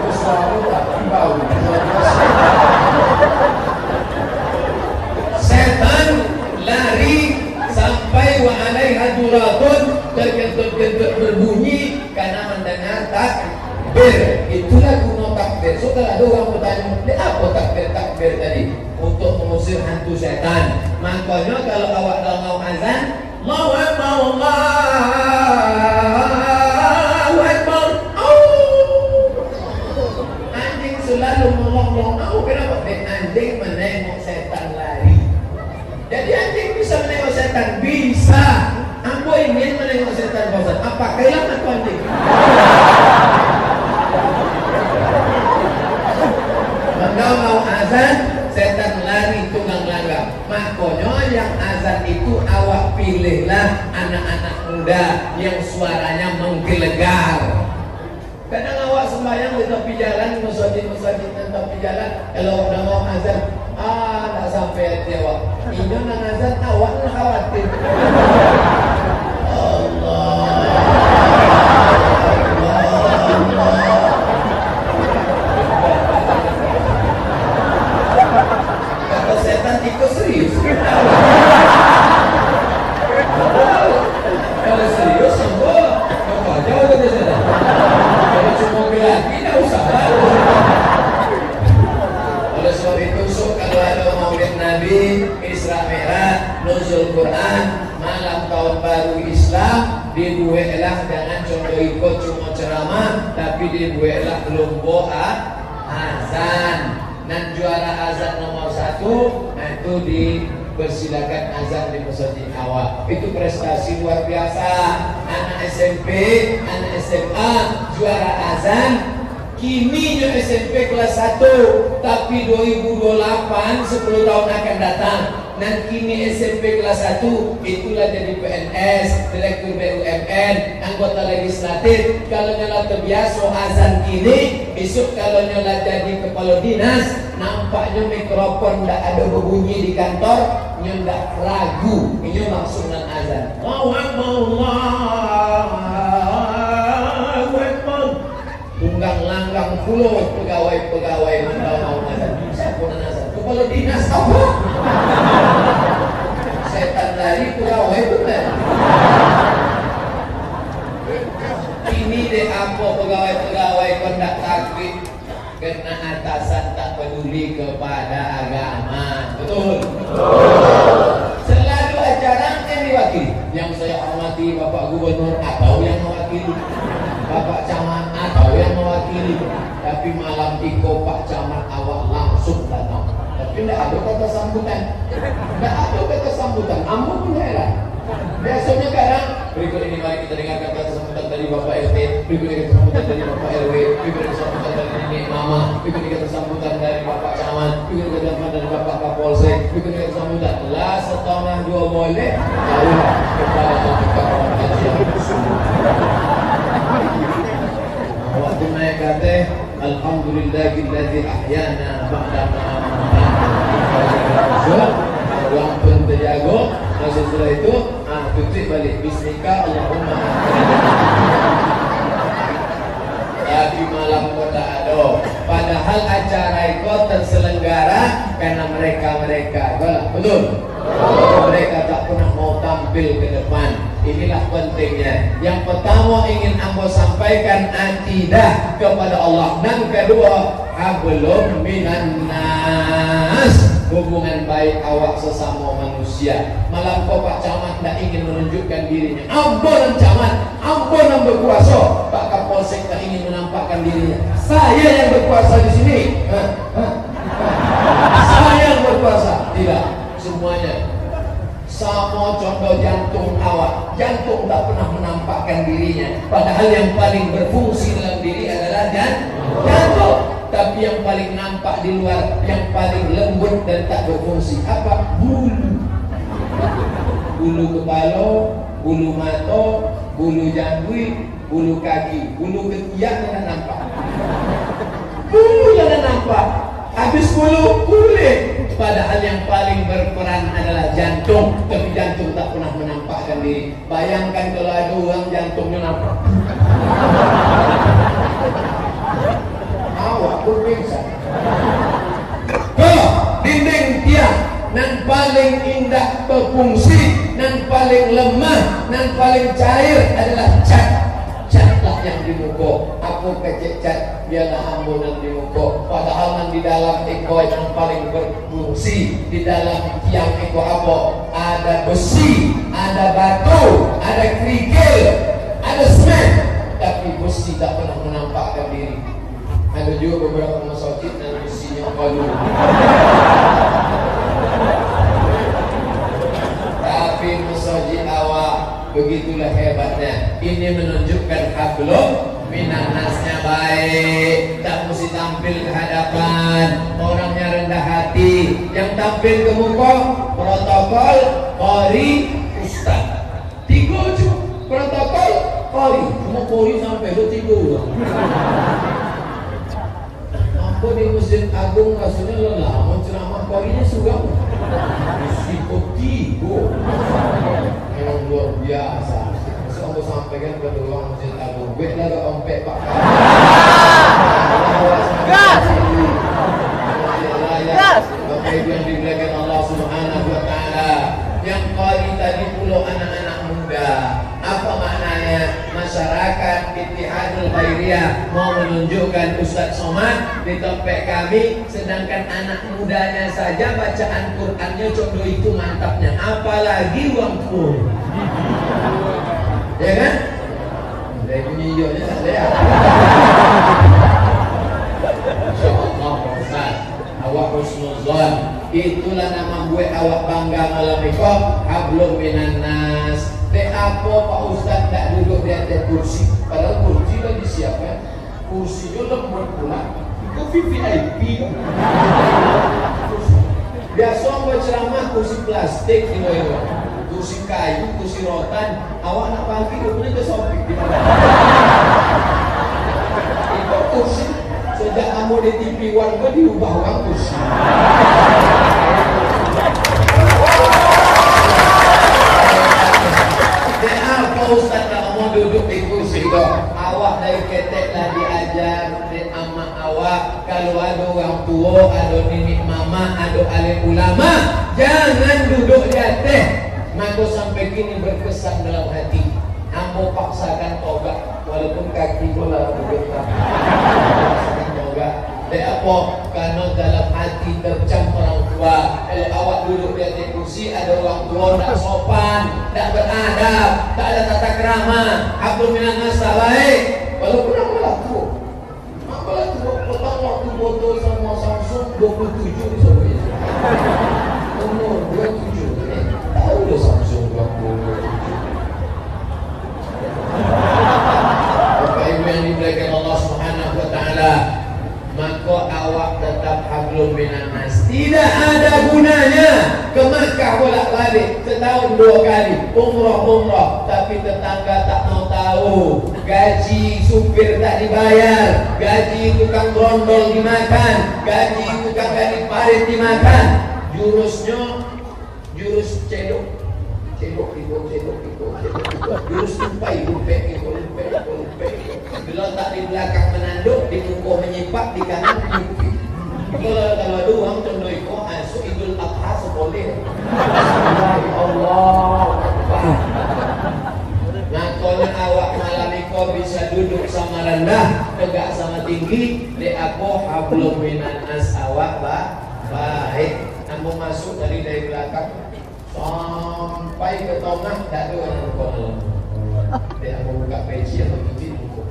Fusatun tak bau. Setan lari sampai wa alaiha duratun, terkentut-kentut berbunyi karena mendengar takbir. Itulah guna takbir. So kalau ada orang bertanya, apa takbir tadi? Untuk mengusir hantu setan. Makanya kalau awak dengar azan, Allahu Akbar, Allahu Akbar. Anjing selalu melong-melong. Kenapa? Anjing menengok setan lari. Jadi anjing bisa menengok setan? Bisa. Aku ingin menengok setan, Pak Ustaz. Apa kehilang aku anjing? Kalau mau azan, setan lari tunggang langgang. Makanya yang azan itu awak pilihlah anak-anak muda yang suaranya menggelegar. Kadang awak sembahyang di tepi jalan, masjid-masjid di tepi jalan, kalau udah mau azan, tak sampai hati awak. Ini nang azan, awak nak khawatir. Kata setan ikut serius. dibuatlah jangan contoh ikut cuma ceramah, tapi dibuatlah kelompok azan. Dan juara azan nomor 1 itu dipersilakan azan di masjid awal. Itu prestasi luar biasa. Anak SMP, anak SMA juara azan. Kini SMP kelas 1, tapi 2028 10 tahun akan datang. Dan kini SMP kelas 1 itulah jadi PNS, Direktur BUMN, anggota legislatif. Kalau nyala terbiasa azan kini, besok kalau nyala jadi kepala dinas, nampaknya mikrofon tidak ada berbunyi di kantor, nyo tidak ragu, nyo langsung dan azan. Allahu Akbar. Tunggang langgang puluh pegawai-pegawai mau azan. Siapa nak azan? Kepala dinas apa? Setan lari pegawai bukan. Ini deh apa pegawai-pegawai kondak takbir karena atasan tak peduli kepada agama. Betul? Selalu acara yang diwakili. Yang saya hormati Bapak Gubernur atau yang mewakili, Bapak Camat atau yang mewakili. Tapi malam iko Pak Camat awak langsung datang. Tapi tidak ada kata sambutan. Tidak ada kata sambutan. Ampun pun heran. Biasanya kadang berikut ini mari kita dengarkan kata sambutan dari Bapak RT, berikut ini kata sambutan dari Bapak RW, berikut ini sambutan dari Nenek Mama, berikut ini kata sambutan dari Bapak Camat, berikut ini kata sambutan dari Bapak Kapolsek, berikut ini kata sambutan. Lah setengah 2 boleh, jauh kepada kawan-kawan kajian. Waktu naik kata Alhamdulillahilladzi ahyana ba'da ma amatana. Uang pun terjaga. Masa setelah itu tutup balik Bismika Allahumma. Tapi malam kota ada. Padahal acara itu terselenggara karena mereka betul? Mereka tak pernah mau tampil ke depan. Inilah pentingnya. Yang pertama ingin ambo sampaikan akidah kepada Allah. Dan kedua, hablum minan nas, hubungan baik awak sesama manusia. Malam kau Pak Camat tidak ingin menunjukkan dirinya. Ampun Camat, ampun yang berkuasa. Pak Kapolsek tak ingin menampakkan dirinya. Saya yang berkuasa di sini. Saya yang berkuasa. Tidak, semuanya. Sama contoh jantung awak. Jantung tak pernah menampakkan dirinya. Padahal yang paling berfungsi dalam diri adalah jantung. Tapi yang paling nampak di luar, yang paling lembut dan tak berfungsi apa? Bulu. Bulu kepala, bulu mata, bulu janggut, bulu kaki, bulu ketiak yang nampak. Bulu yang nampak. Habis bulu kulit. Padahal yang paling berperan adalah jantung. Tapi jantung tak pernah menampakkan diri. Bayangkan kalau ada orang jantungnya nampak. Awak pun pingsan. Dinding tiang nan paling indah berfungsi, nan paling lemah, nan paling cair adalah cat. Catlah yang di muka. Aku kecek cat biarlah ambunan di muka. Padahal nan di dalam eko yang paling berfungsi, di dalam tiang eko apa? Ada besi, ada batu, ada kerikil, ada semen. Tapi besi tak pernah menampakkan diri. Ada juga beberapa masjid dan besinya kayu. Tapi masjid awak begitulah hebatnya. Ini menunjukkan hablum minan nasnya baik. Tak mesti tampil ke hadapan. Orangnya rendah hati. Yang tampil ke muka protokol, qori, ustaz. 3 cuma protokol, qori. Cuma qori sampai 3. Aku di Masjid Agung rasanya lelah, mau ceramah qorinya sudah. Tigo. Memang luar biasa. Aku sampaikan ke orang Masjid Agung. Baiklah ke ompek Pak. Gas. Bapak Ibu yang dimuliakan Allah Subhanahu wa taala. Yang qari tadi puluh anak-anak muda. Apa maknanya? Masyarakat Ittihadul Khairiyah mau menunjukkan Ustaz Somad di tempat kami, sedangkan anak mudanya saja bacaan Qur'annya contoh itu mantapnya, apalagi uang pun. Ya kan? Dari bunyi hijaunya tak lihat. InsyaAllah Pak Ustaz, awak husnuzon. Itulah nama gue awak bangga malam itu. Hablum minan nas. Apa Pak Ustaz tak duduk di atas kursi? Padahal kursi dah disiapkan. Kursinya lembut pula. Itu VVIP. Biasa buat ceramah kursi plastik gitu. Kursi kayu, kursi rotan. Awak nak bagi rupanya ke sopik di mana? Itu kursi sejak kamu di TV One gue diubah uang kursi. Dan apa Ustaz nak mau duduk di kursi itu? Awak dari ketek lah diajar dan ama awak. Kalau ada orang tua, ada nenek mama, ada alim ulama, jangan duduk di atas. Maka sampai kini berkesan dalam hati. Ambo paksakan tobat walaupun kaki bola duduk paksakan tobat. Dan apa? Karena dalam hati tercam orang tua. Kalau awak duduk di atas kursi, ada orang tua tak sopan, tak beradab, tak ada tata krama. Abdul minan nas baik. Walaupun aku laku, petang waktu foto sama Samsung 27 disebutnya. Umur 27. Tahu dah Samsung 27. Bapak Ibu yang dimuliakan Allah Subhanahu wa taala, maka awak tetap hablum minan nas. Tidak ada gunanya ke Makkah bolak-balik setahun 2 kali umrah, tapi tetangga tak mau tahu. Gaji supir tak dibayar, gaji tukang brondol dimakan, gaji tukang gali parit dimakan. Jurus cedok, jurus tumpai, lumpek. Bila tak di belakang menanduk, di muka menyipak, di kanan menyupi. Kalau ada orang contoh itu, masuk Idul Adha seboleh. Allah. Makanya awak malam itu bisa duduk sama rendah, tegak sama tinggi. Di aku hablum minan nas awak baik. Namun masuk dari belakang sampai ke tengah, tak ada orang berkonon. Dia aku buka peci atau gigi buku.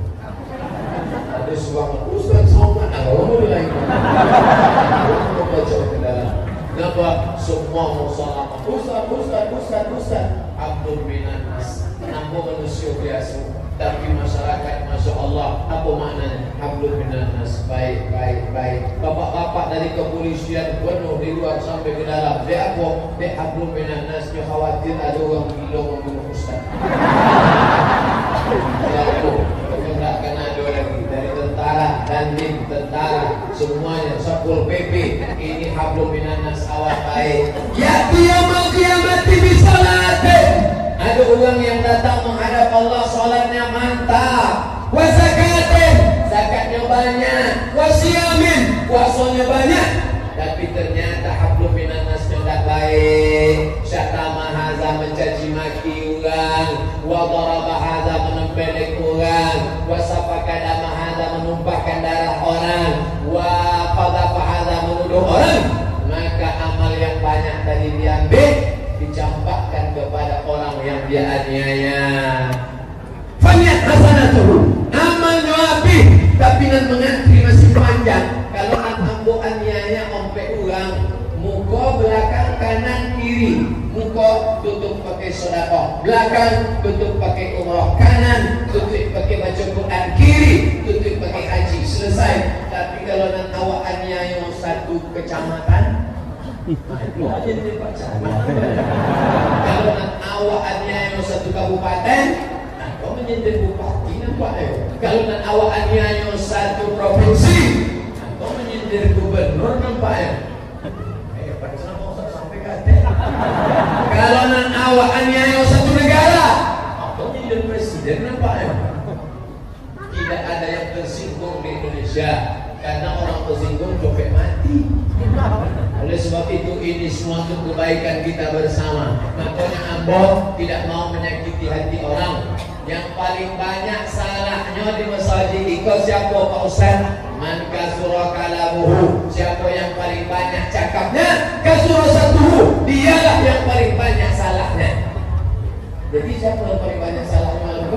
Ada suara Ustaz Somad, orang lain. Aku baca ke dalam. Kenapa semua musalama Ustaz Abdul minan nas. Nampak manusia biasa, tapi masyarakat Masya Allah. Apa maknanya? Hablum minan nas. Baik. Bapak-bapak dari kepolisian penuh di luar sampai ke dalam. Dia apa? Dia hablum minan nas. Dia khawatir ada orang gila membunuh Ustaz. Dia apa? Tidak kena ada lagi. Dari tentara, dandim, tentara, semuanya, Satpol PP. Ini hablum minan nas awak baik. Ya qiyamati bisolati. Ada orang yang datang menghadap Allah, salatnya mantap. Wa zakatin, zakatnya banyak. Wa siyamin, puasanya banyak. Tapi ternyata hablum minan nas tidak baik. Syatama hadza, mencaci maki orang. Wa daraba hadza, menempelek orang. Wa safaka dama hadza, menumpahkan darah orang. Wa qadhafa hadza, menuduh orang. Maka amal yang banyak tadi diambil, dicampakkan kepada orang yang dia aniaya. Fanyat hasanatuhu, amalnya api, tapi nan mengantri masih panjang. Kalau nak ambo aniaya ompe orang, muka belakang kanan kiri, muka tutup pakai sedekah, belakang tutup pakai umrah, kanan tutup pakai baca Quran, kiri tutup pakai haji, selesai. Tapi kalau nak awak aniaya satu kecamatan, itu aja dia pacaran. Kalau nak awak aniaya satu kabupaten, kau menjadi bupati nampak ya. Kalau nak awak aniaya satu provinsi, kau menjadi gubernur nampak ya. Pacaran mau sampai kate. Kalau nak awak aniaya satu negara, kau menjadi presiden nampak ya. Tidak ada yang tersinggung di Indonesia, karena orang tersinggung copet mati. Oleh sebab itu ini semua untuk kebaikan kita bersama. Makanya ambo tidak mau menyakiti hati orang. Yang paling banyak salahnya di masjid itu siapa Pak Ustaz? Man kasura kalamuhu. Siapa yang paling banyak cakapnya? Kasura satuhu. Dialah yang paling banyak salahnya. Jadi siapa yang paling banyak salahnya?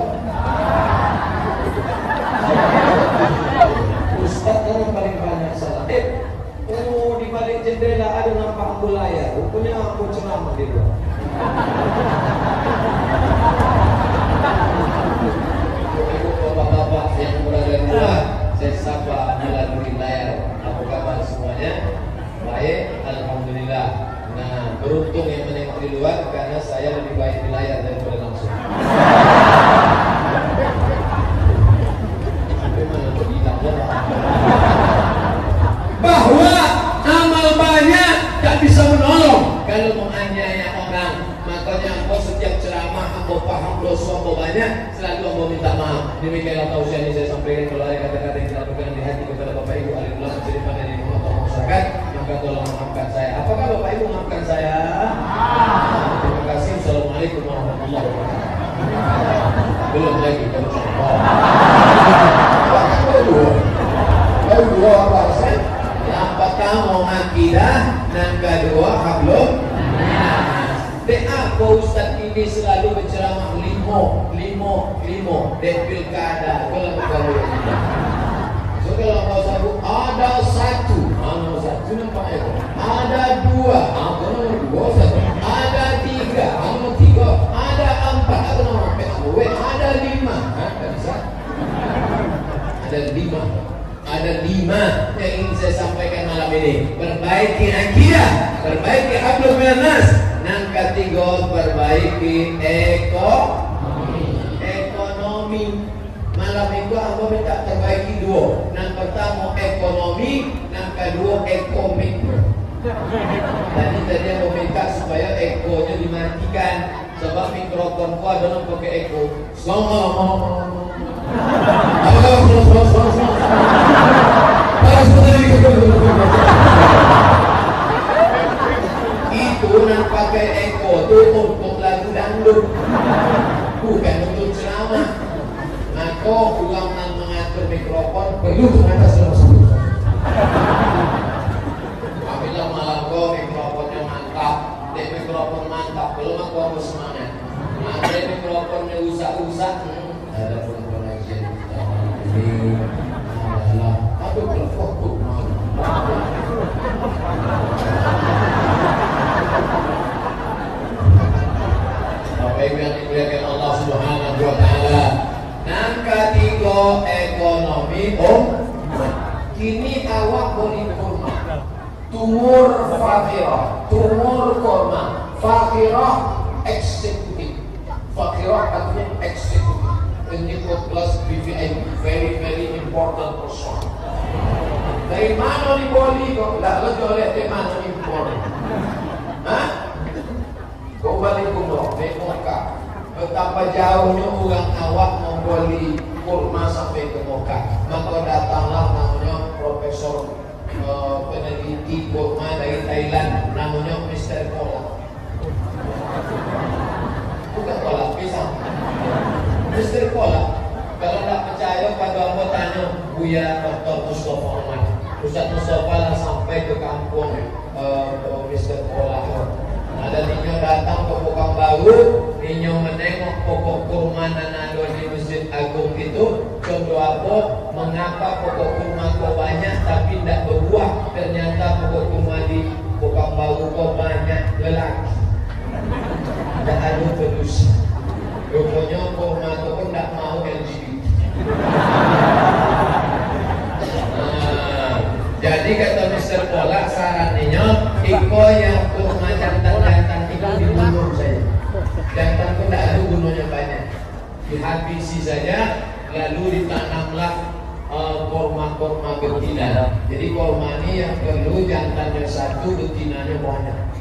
Demikianlah tausiah yang saya sampaikan. Kalau ada kata-kata yang tidak berkenan di hati kepada Bapak Ibu alim ulama cerita dari masyarakat, maka tolong maafkan saya. Apakah Bapak Ibu maafkan saya? Terima kasih. Assalamualaikum warahmatullahi wabarakatuh. Belum lagi kamu kedua apa sih? Yang pertama akidah, yang kedua hablum. Apa Ustaz ini selalu berceramah limo dek pilkada. Kalau mau satu ada satu, nomor satu nampak ya. Ada dua, nomor dua satu. Ada tiga, nomor tiga. Ada empat, atau nomor empat. Ada lima, bisa. Ada lima yang ingin saya sampaikan malam ini. Perbaiki akidah, perbaiki hablum minan nas. Yang ketiga, perbaiki ekonomi. Malam itu aku minta perbaiki dua. Yang pertama ekonomi, yang kedua ekomik. Tadi aku minta supaya ekonya dimatikan. Sebab mikrofonku ada pakai eko. Itu nak pakai eko tu untuk lagu dangdut, bukan untuk ceramah. Maka ulang mengatur mikrofon perlu mengatas semua. Apabila malam kau mikrofonnya mantap, mikrofon mantap, belum aku harus semangat. Ada mikrofonnya usah-usah. Ada pun pengajian ini adalah aduh berfokus Bapak Ibu yang dimuliakan Allah Subhanahu wa taala. Yang ketiga ekonomi. Kini awak boleh kurma. Tumur fakirah, tumur kurma. Fakirah eksekutif. Fakirah artinya eksekutif. Ini plus BVI, very important person. Dari mana di Bali kok? Lah lo oleh dari mana di Bali? Hah? Kau balik umroh, naik Mekah. Betapa jauhnya orang awak membeli kurma sampai ke Mekah. Maka datanglah namanya Profesor peneliti kurma dari Thailand, namanya Mr. Kolak. Bukan kolak pisang. Mr. Kolak. Kalau tak percaya pada aku tanya Buya Dr. Mustafa Ahmad. Ustaz Mustafa lah sampai ke kampung Mr. Kolak. Ada Ninyo datang ke Pekanbaru, Ninyo menengok pokok kurma yang ada di Masjid Agung itu. Contoh apa? Mengapa pokok kurma kau banyak tapi tidak berbuah? Ternyata pokok kurma di Pekanbaru kau banyak lelaki. Tidak ada pedusi. Rupanya kurma itu pun tidak mau LGBT. Jadi kata Mr. Kolak sarannya, iko yang kurma jantan-jantan itu dibunuh saja. Jantan pun tidak ada gunanya banyak. Dihabisi saja, lalu ditanamlah kurma-kurma betina. Jadi kurma ini yang perlu jantannya satu, betinanya banyak.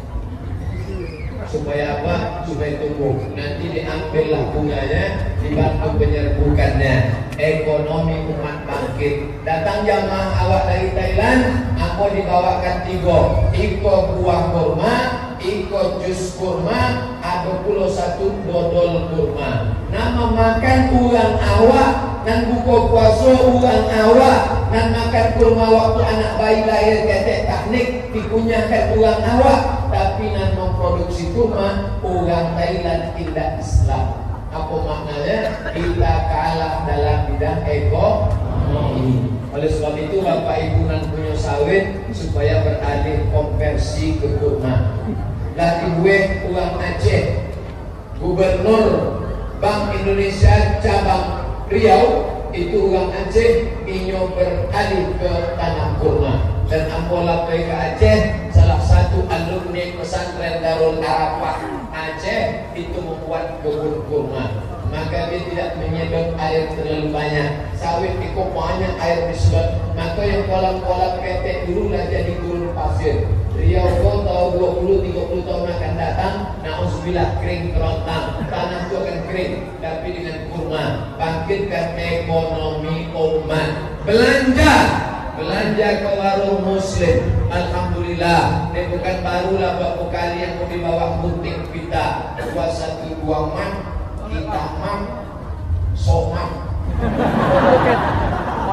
Supaya apa? Supaya tumbuh. Nanti diambillah bunganya, dibantu penyerbukannya. Ekonomi umat bangkit. Datang jamaah awak dari Thailand, aku dibawakan 3. Iko buah kurma, iko jus kurma, ada pula 1 dodol kurma. Nama makan urang awak, dan buka puasa urang awak, dan makan kurma waktu anak bayi lahir ketek teknik dikunyakan urang awak. Tapi nan memproduksi kurma orang Thailand tidak Islam. Apa maknanya? Kita kalah dalam bidang ekonomi. Oleh sebab itu Bapak Ibu nan punya sawit supaya beralih konversi ke kurma. Dari gue orang Aceh, Gubernur Bank Indonesia cabang Riau itu orang Aceh ingin beralih ke tanam kurma. Dan ambola ke Aceh, salah satu alumni pesantren Darul Arafah Aceh itu membuat kebun kurma. Maka dia tidak menyedot air terlalu banyak. Sawit itu banyak air disedot. Maka yang kolam-kolam petek dulu lah jadi gurun pasir. Riau kota 20-30 tahun akan datang, na'udzubillah kering kerontang, tanah itu akan kering, tapi dengan kurma. Bangkitkan ekonomi umat. Belanja ke warung muslim. Alhamdulillah, ini bukan barulah beberapa kali yang di bawah gunting kita 212 man, kita man, soman.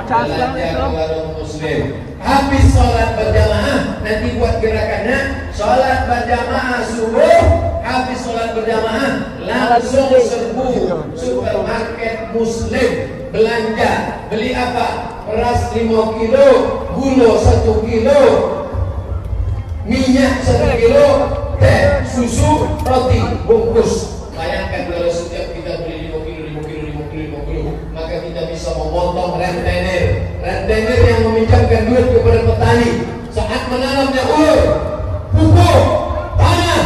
Belanja ke warung muslim. Habis sholat berjamaah, nanti buat gerakannya sholat berjamaah subuh. Habis sholat berjamaah langsung serbu supermarket muslim, belanja. Beli apa? Beras 5 kilo, gula 1 kilo, minyak 1 kilo, teh, susu, roti bungkus. Bayangkan kalau setiap kita beli 5 kilo, maka kita bisa memotong rentenir yang meminjamkan duit kepada petani saat menanamnya ulur, pupuk, tanah,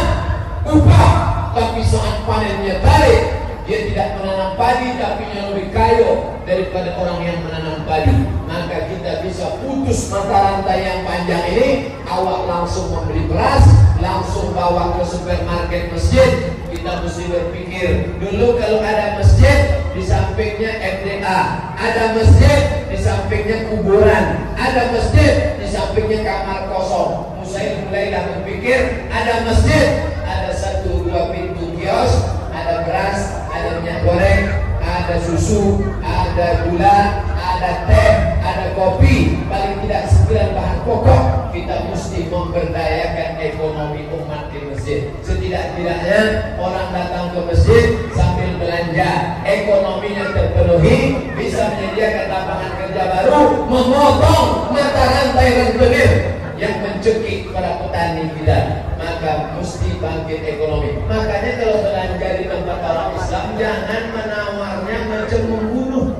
upah, tapi saat panennya tarik, dia tidak menanam padi, tapi yang lebih kaya daripada orang yang menanam padi. Maka kita bisa putus mata rantai yang panjang ini. Awak langsung membeli beras, langsung bawa ke supermarket masjid. Kita mesti berpikir dulu, kalau ada masjid di sampingnya FDA, ada masjid di sampingnya kuburan, ada masjid di sampingnya kamar kosong. Saya mulailah berpikir, ada masjid, ada 1-2 pintu kios, ada beras, ada minyak goreng, ada susu, ada gula, ada teh, ada kopi, paling tidak 9 bahan pokok. Kita mesti memberdayakan ekonomi umat di masjid. Setidak-tidaknya orang datang ke masjid sambil belanja, ekonominya terpenuhi, bisa menyediakan lapangan kerja baru, memotong mata rantai rentenir yang mencekik para petani kita. Maka mesti bangkit ekonomi. Makanya kalau belanja di tempat orang Islam, jangan menawarnya macam membunuh.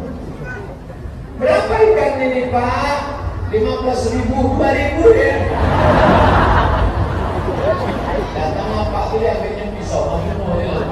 Berapa ikan ini Pak? 15.000, 2.000 ya. Datang Pak itu yang ambilnya pisau, ambil model.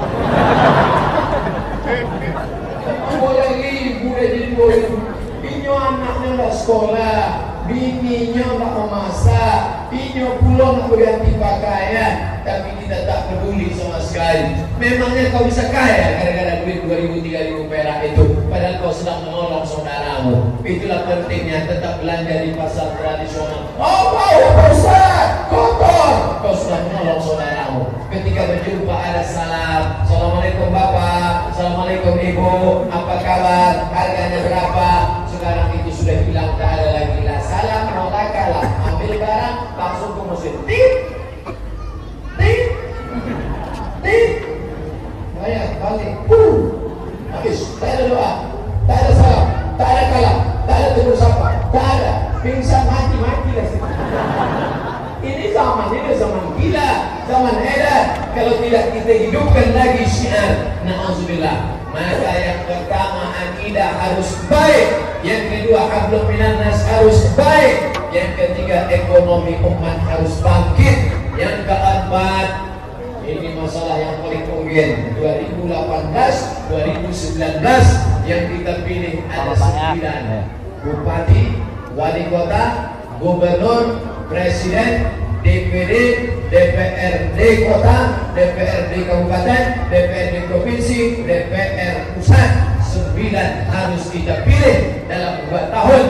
Boleh 1.000 ya, jadi 2.000. Inyo anaknya nggak sekolah, bininya nggak memasak, inyo pulang nggak berganti pakaian, tapi kita tak peduli sama sekali. Memangnya kau bisa kaya gara-gara duit 2.000-3.000 perak itu, padahal kau sedang menolong saudaramu. Itulah pentingnya tetap belanja di pasar tradisional. Oh, Pak Ustaz, kotor. Kau sudah menolong saudaramu. Ketika berjumpa ada salam, Assalamualaikum Bapak, Assalamualaikum Ibu, apa kabar, harganya berapa? Sekarang itu sudah hilang, tak ada lagi lah salam, nolak kalah, ambil barang, langsung ke mesin, tip, bayar, balik, habis, tak ada doa, tak ada salam, tak ada kalah, tak ada tegur sapa, tak ada, pingsan, mati lah. Ini zaman gila, zaman edar. Kalau tidak kita hidupkan lagi syiar, na'udzubillah. Maka yang pertama akidah harus baik, yang kedua hablum minan nas harus baik, yang ketiga ekonomi umat harus bangkit, yang keempat ini masalah yang paling urgen. 2018, 2019 yang kita pilih ada 9 bupati, wali kota, gubernur, presiden, DPD, DPRD kota, DPRD kabupaten, DPRD provinsi, DPR pusat. 9 harus kita pilih dalam 2 tahun.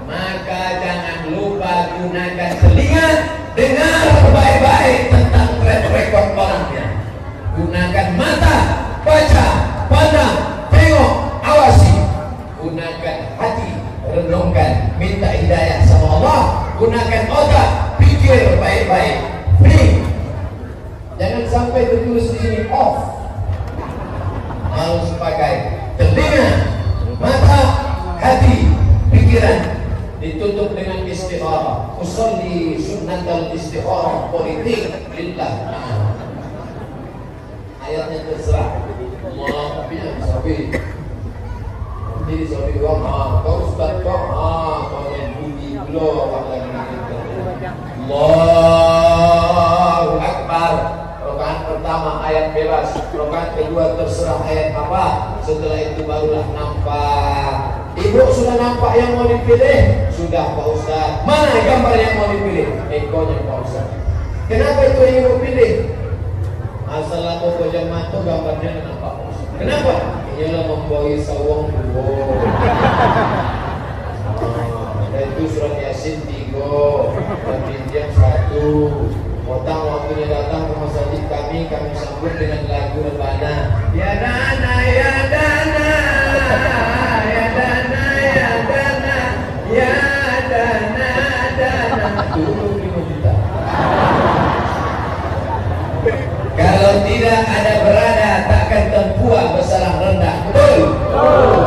Maka jangan lupa gunakan telinga, dengar baik-baik tentang track record orangnya. Gunakan mata, baca, pandang, tengok, awasi. Gunakan hati, renungkan, minta hidayah sama Allah. Gunakan otak, pikir baik-baik. Free. Jangan sampai tertulis di sini off. Harus pakai telinga, mata, hati, pikiran. Ditutup dengan istikharah. Usolli sunnatal istikharah politik lillah. Ayatnya terserah. Allah tapi yang sabi. Jadi sabi wah, kau ustaz kau kau yang bunyi belum apa lagi. Allahu Akbar. Rakaat pertama ayat bebas, rakaat kedua terserah ayat apa. Setelah itu barulah nampak. Ibu sudah nampak yang mau dipilih? Sudah Pak Ustaz. Mana gambar yang mau dipilih? Ekonya Pak Ustaz. Kenapa itu yang mau pilih? Assalamu jamaah itu gambarnya kenapa? Kenapa? Ialah membawa sawang dua. Itu surat Yasin 3 dan Injil 1. Otang waktunya datang ke masjid kami sambut dengan lagu rebana. Ya dana, ya dana, ya dana, ya dana, ya dana, dana. Dulu 5 juta. Kalau tidak ada berada, takkan tempuah bersalang rendah. Betul?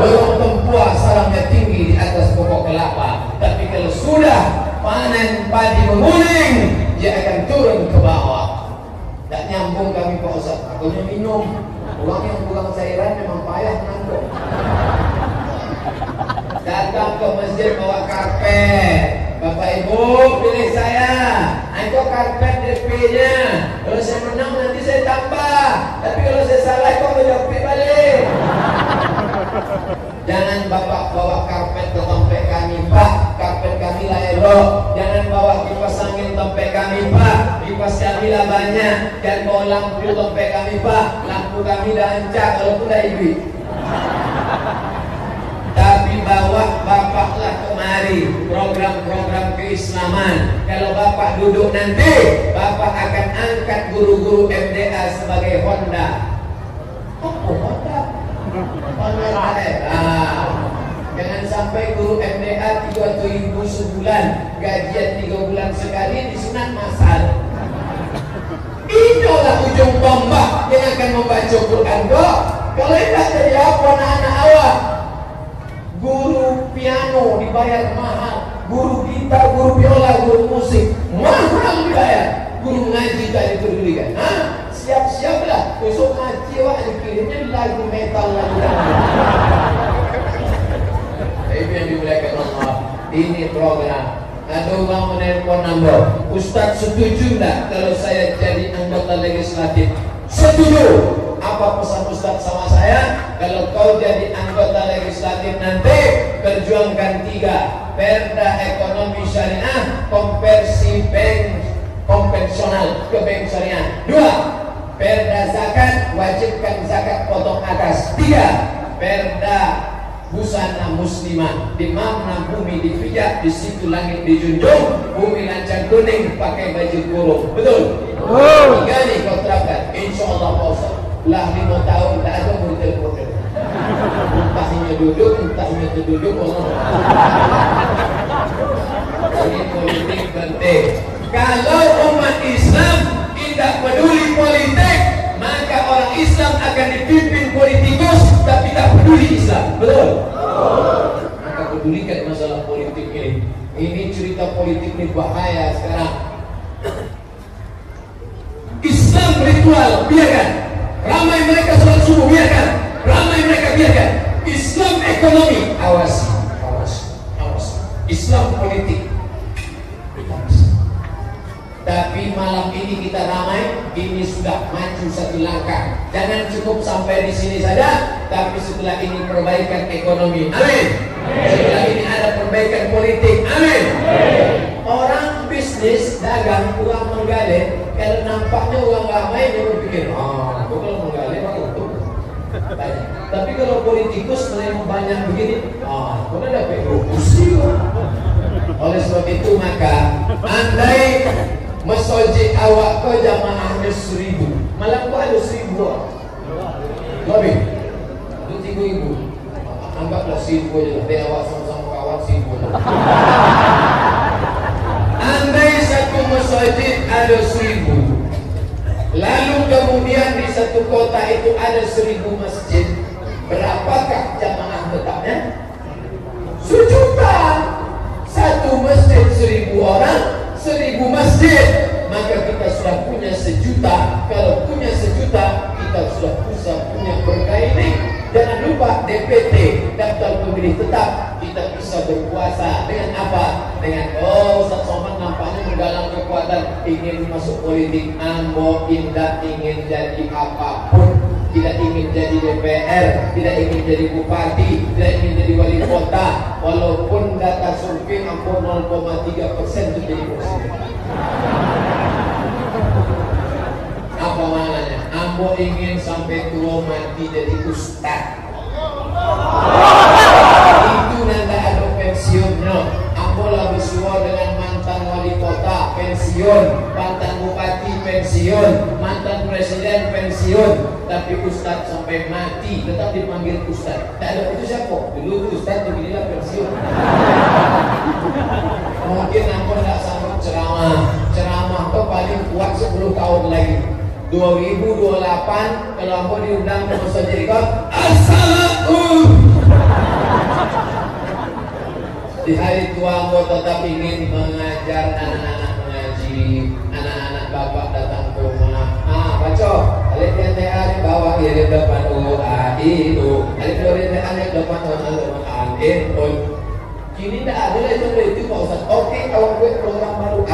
Belum tempuah sarangnya tinggi di atas pokok kelapa. Tapi kalau sudah panen padi menguning, dia akan turun ke bawah. Tak nyambung kami Pak Ustaz. Akunya minum. Uang yang pulang cairan memang payah menanggung. Datang ke masjid bawa karpet. Bapak Ibu pilih saya. Itu karpet DP-nya. Kalau saya menang nanti saya tambah. Tapi kalau saya salah kok menjawab balik. Jangan Bapak bawa karpet ke tempat kami Pak. Karpet kami lah elok. Jangan bawa kipas angin tempat kami Pak. Kipas kami lah banyak. Jangan bawa lampu tempat kami Pak. Lampu kami dah ancak kalau sudah ibu. Tapi bawa bapaklah kemari program-program keislaman. Kalau bapak duduk nanti, bapak akan angkat guru-guru MDA sebagai Honda. Oh, Honda? Honda jangan sampai guru MDA 3.000 sebulan, gajian 3 bulan sekali disunat masal. Inilah ujung tombak yang akan membaca Quran kok. Kalau tidak jadi apa anak-anak awak? Guru piano dibayar mahal, guru gitar, guru biola, guru musik mahal dibayar. Guru ngaji tak dipedulikan. Siap-siaplah besok ngaji awak dikirimnya lagu metal lagi. Tapi yang dimuliakan Allah, ini program. Ada orang menelpon nombor. Ustaz setuju tak kalau saya jadi anggota legislatif? Setuju. Apa pesan Ustaz sama saya? Kalau kau jadi anggota legislatif nanti, perjuangkan 3: perda ekonomi syariah, konversi bank konvensional ke bank syariah. 2: perda zakat, wajibkan zakat potong atas. 3: perda busana muslimah, di mana bumi dipijak, di situ langit dijunjung, bumi lancang kuning pakai baju kurung. Betul? 3 nih kau terapkan, insya Allah Pak Ustaz. Lah 5 tahun tak ada murid telepon. Entahnya duduk, entahnya terduduk. Ini politik penting. Kalau umat Islam tidak peduli politik, maka orang Islam akan dipimpin politikus tapi tak peduli Islam. Betul? Maka pedulikan masalah politik ini. Ini cerita politik ini bahaya sekarang. Islam ritual, biarkan. Ramai mereka sholat subuh, biarkan. Ramai mereka, biarkan. Islam ekonomi, awasi. Islam politik, tapi malam ini kita ramai, ini sudah maju satu langkah. Jangan cukup sampai di sini saja, tapi setelah ini perbaikan ekonomi. Amin. Setelah ini ada perbaikan politik. Amin. Orang bisnis, dagang, uang menggali. Kalau nampaknya uang ramai, dia berpikir, aku kalau menggali mah untung banyak. Tapi kalau politikus menerima banyak begini, aku dah dapat kursi. Oleh sebab itu maka, andai masjid awak ke jamaahnya 1000, malam kau ada 1000 orang. Lebih, itu 3000. Anggaplah 1000 aja lah. Biar awak sama-sama kawan 1000 aja. Andai satu masjid ada 1000, lalu kemudian di satu kota itu ada 1000 masjid, berapakah jamaah tetapnya? 1 juta. Satu masjid 1000 orang, 1000 masjid, maka kita sudah punya 1 juta. Kalau punya 1 juta, kita sudah bisa punya berkah ini. Jangan lupa DPT, daftar pemilih tetap. Kita bisa berpuasa dengan apa? Dengan Ustaz Somad nampaknya menggalang kekuatan ingin masuk politik. Ambo tidak ingin jadi apapun, tidak ingin jadi DPR, tidak ingin jadi bupati, tidak ingin jadi wali kota. Walaupun data survei ambo 0,3% itu jadi presiden. Apa maknanya? Ambo ingin sampai tua mati jadi ustaz. Itu nanti ada pensiunnya. Ambo lah bersua dengan mantan wali kota pensiun, mantan bupati pensiun, mantan presiden pensiun, tapi ustaz sampai mati tetap dipanggil ustaz. Tak ada itu siapa? Dulu ustaz beginilah pensiun. Mungkin ambo tidak sanggup ceramah tuh paling kuat 10 tahun lagi. 2028 kalau ambo diundang ke Masjid Jericho, assalamualaikum. Di hari tua ambo tetap ingin mengajar anak-anak mengaji, anak-anak bapak datang ke rumah. Baca alif lam mim alif bawah di depan itu alif lam mim alif depan itu. Kini tidak ada lah itu Pak Ustaz. Oke, kalau gue program baru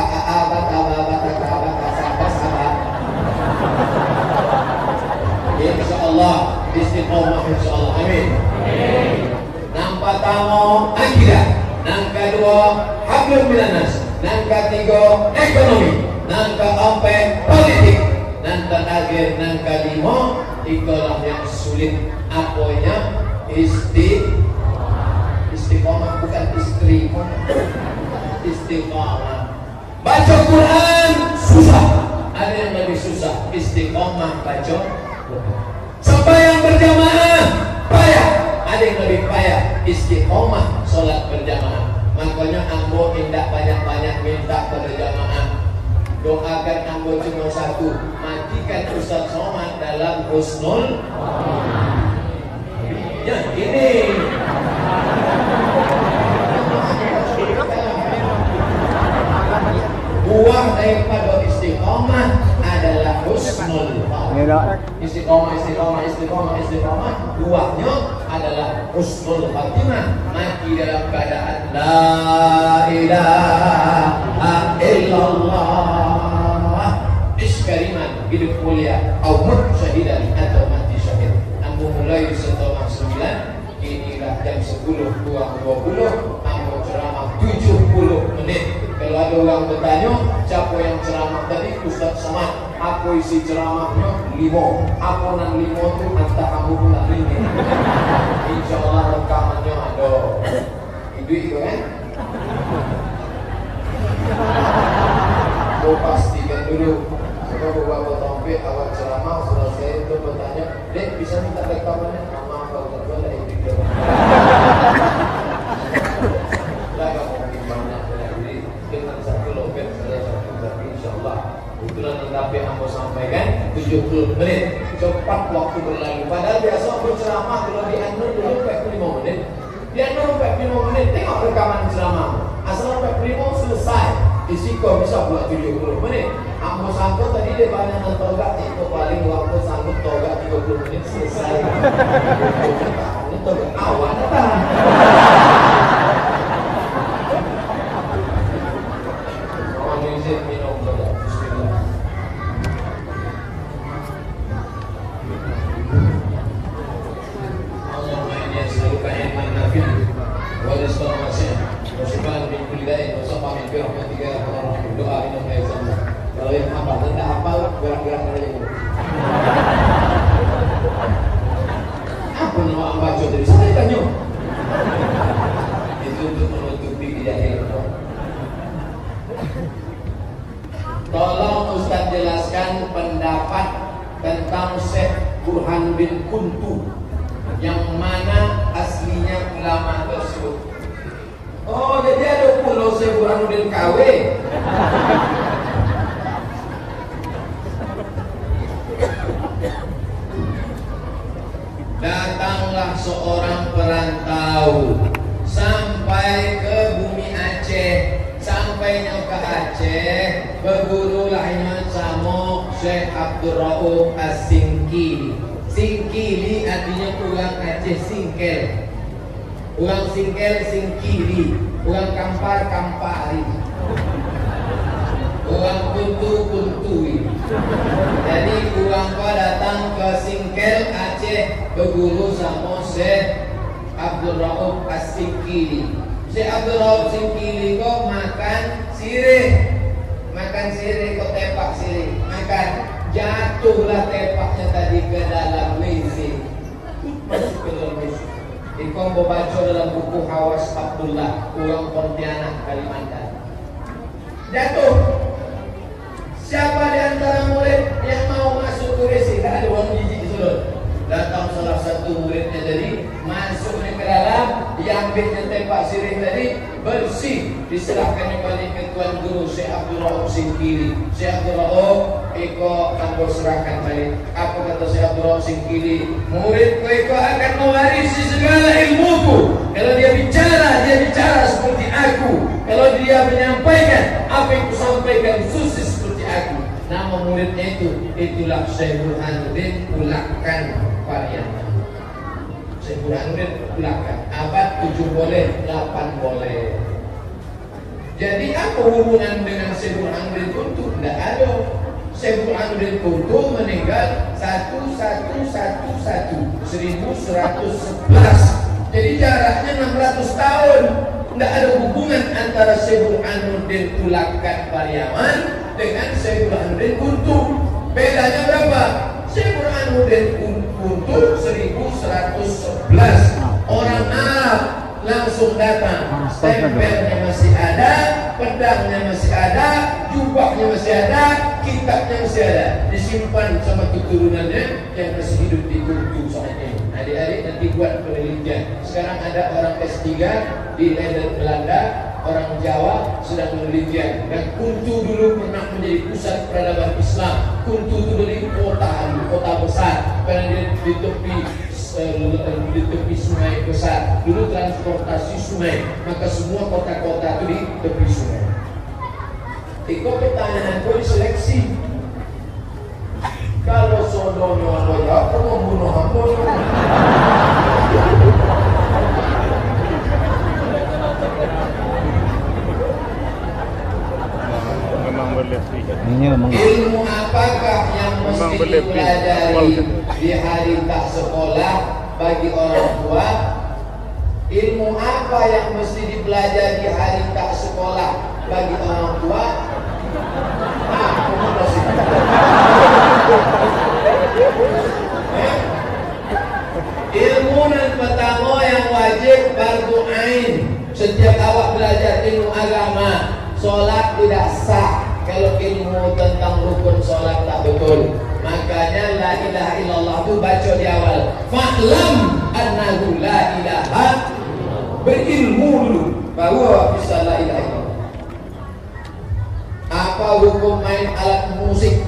insyaallah istiqomah insyaallah. Amin. Nang pertama akidah, nang kedua hablum minanas, nang ketiga ekonomi, nang keempat politik, nang terakhir nang kelima itulah yang sulit. Apanya? Istiqomah bukan istiqomah. Baca Quran susah, ada yang lebih susah. Istiqomah baca. Sembahyang berjamaah payah, ada yang lebih payah. Istiqomah sholat berjamaah. Makanya ambo tidak banyak-banyak minta berjamaah. Doakan ambo cuma satu, matikan Ustaz Somad dalam husnul. Ya ini buah daripada istiqomah adalah husnul. Istiqomah buahnya adalah husnul khatimah. Mati dalam keadaan la ilaha illallah, iskariman hidup mulia, atau syahidan atau mati syahid. Ambo mulai setengah 9, inilah jam 10:20 ambo ceramah 70 menit. Kalau ada orang bertanya siapa yang ceramah tadi, Ustaz Somad. Aku isi ceramahnya 5. Aku nang 5 tu antara kamu pun nak ringgit. InsyaAllah rekamannya ada. Itu kan? Kau pastikan dulu. Sebab beberapa tampil awal ceramah selesai itu bertanya, Dek bisa minta rekamannya? Maaf kalau terjual dah itu dia. Dah kamu mungkin banyak jadi dengan satu lobet saja satu, tapi insyaAllah itulah tetapi yang mau sampaikan 70 menit. Cepat waktu berlalu. Padahal biasa berceramah kalau di Anur dulu 45 menit. Di Anur 45 menit. Tengok rekaman ceramah. Asal 45 selesai. Risiko bisa buat 70 menit. Ambo sanggup tadi dia banyak nonton itu paling waktu sanggup toga 30 menit selesai. Ini toga awal datang. Minum toga. Bismillah. Allahumma inni as'aluka ilman nafi'an wa rizqan wasi'an wa shifaan min kulli da'in wa shifaan min rahmatika ya arhamar rahimin. Doa minum air zam-zam. Kalau yang hafal, tidak hafal gerak-gerak aja dulu. Apa nama baca dari saya tanya? Itu untuk menutupi kejahilan. Tolong Ustaz jelaskan pendapat tentang Syekh Burhan bin Kuntu, yang mana aslinya ulama tersebut. Oh, jadi ada pulau Syekh Burhanuddin KW. Datanglah seorang perantau sampai ke bumi Aceh. Sampainya ke Aceh, bergurulahnya sama Syekh Abdul Rauf As-Singkili. Singkili artinya orang Aceh singkel. Orang singkel singkili, orang kampar kampari, orang kuntu kuntui. Jadi orang kau datang ke singkel Aceh berguru sama Syekh Abdul Rauf As-Singkili. Syekh Abdul Rauf Singkili kau makan sirih kau tepak sirih, makan Jatuhlah tepaknya tadi ke dalam WC. Masuk ke dalam WC. Ikon baca dalam buku Hawas Abdullah, orang Pontianak, Kalimantan. Jatuh. Siapa di antara murid yang mau masuk ke WC? Tak ada orang jijik sudah. Datang salah satu muridnya tadi, masuknya ke dalam, diambilnya tempat sirih tadi, bersih, diserahkannya balik ke Tuan Guru Syekh Abdul Rauf Singkili. Syekh Abdul Rauf, Eko akan serahkan balik. Apa kata Syekh Abdul Rauf Singkili? Muridku Eko akan mewarisi segala ilmuku. Kalau dia bicara seperti aku. Kalau dia menyampaikan, apa yang kusampaikan susi seperti aku. Nama muridnya itulah Syekh Burhanuddin Ulakan Pariaman. Syekh Burhanuddin Ulakan. Abad 7 boleh, 8 boleh. Jadi apa hubungan dengan Syekh Burhanuddin Kuntu? Tidak ada. Syekh Burhanuddin Kuntu meninggal 1111. Jadi jaraknya 600 tahun. Tidak ada hubungan antara Syekh Burhanuddin Ulakan Pariaman dengan Syekh Burhanuddin Kuntu. Bedanya berapa? Syekh Burhanuddin Kuntu 1111. Orang Arab langsung datang. Tempelnya masih ada, pedangnya masih ada, jubahnya masih ada, kitabnya masih ada. Disimpan sama keturunannya yang masih hidup di Kuntu saat ini. Adik-adik nanti buat penelitian. Sekarang ada orang S3 di Leiden, Belanda, orang Jawa sedang penelitian. Dan Kuntu dulu pernah menjadi pusat peradaban Islam. Kuntu itu dari kota besar, karena dia di tepi sungai besar. Dulu transportasi sungai, maka semua kota-kota itu di tepi sungai. Ikut pertanyaan gue diseleksi. Kalau sodonya Allah jawab, kamu membunuh hamba. Ilmu apakah yang mesti dipelajari di hari tak sekolah bagi orang tua? Ilmu apa yang mesti dipelajari di hari tak sekolah bagi orang tua? Ilmu yang pertama yang wajib fardu ain. Setiap awak belajar ilmu agama, solat tidak sah kalau ilmu tentang rukun solat tak betul. Makanya la ilaha illallah itu baca di awal. Fa'lam annahu la ilaha. Berilmu dulu baru awak bisa la ilaha illallah. Apa hukum main alat musik?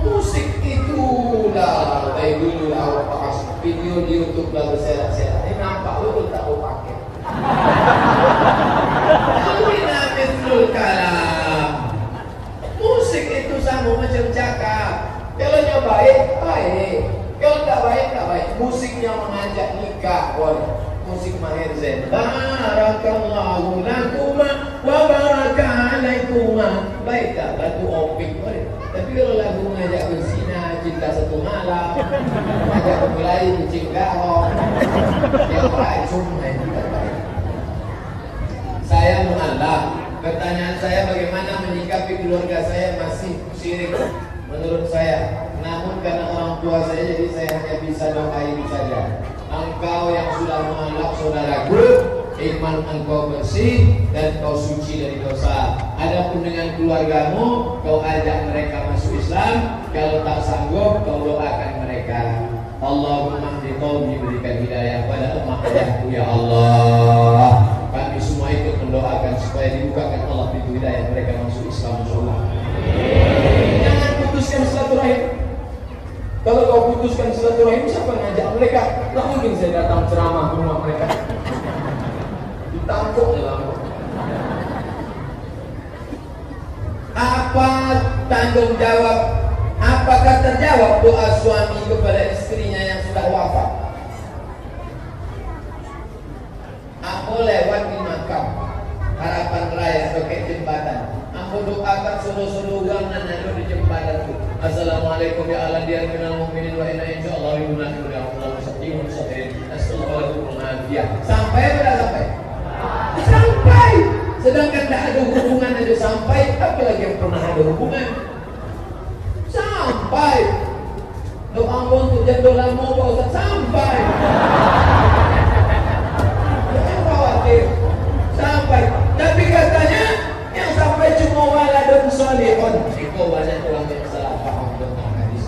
Musik itu lah dari dulu awak bahas video di YouTube lah berserak-serak. Ini nampak lu tak mau pakai. Ini mislul kalam. Musik itu sama macam cakap. Kalau yang baik, baik. Kalau tak baik, tak baik. Musik yang mengajak nikah, boleh. Musik Maher Zain. Barakallahu lakuma wa baraka alaikuma. Baik tak? Lagu opik boleh. Tapi kalau lagu mengajak berzina, cinta satu malam, mengajak berkelahi, kucing garong, yang baik cuma yang tidak baik. Saya mu'alaf. Pertanyaan saya, bagaimana menyikapi keluarga saya masih syirik menurut saya. Namun karena orang tua saya, jadi saya hanya bisa doain saja. Engkau yang sudah mu'alaf saudaraku, iman engkau bersih dan kau suci dari dosa. Adapun dengan keluargamu, kau ajak mereka masuk Islam. Kalau tak sanggup, kau doakan mereka. Allahumma hdi qaumi, berikan hidayah pada umat ayahku ya Allah. Kami semua ikut mendoakan supaya dibukakan Allah pintu hidayah mereka masuk Islam insyaallah. Jangan putuskan silaturahim. Kalau kau putuskan silaturahim, siapa ngajak mereka? Tak mungkin saya datang ceramah ke rumah mereka. Ditampuk ya lampu. Apa tanggung jawab? Apakah terjawab doa suami kepada istrinya yang sudah wafat? Aku lewat di makam Harapan Raya pakai jembatan. Aku doakan seluruh orang yang ada di jembatan itu. Assalamualaikum ya Allah dia minal mu'minin wa inna insyaallah yunahiru ya Allah musabbihu musafirin. Astagfirullahaladzim. Sampai tidak sampai? Sampai. Sedangkan tidak ada hubungan aja sampai, apalagi yang pernah ada hubungan. sampai. Doa untuk jadul lama Pak Ustaz sampai. Jangan khawatir. Sampai. Tapi katanya yang sampai cuma waladun sholihun. Itu banyak orang yang salah paham tentang hadis.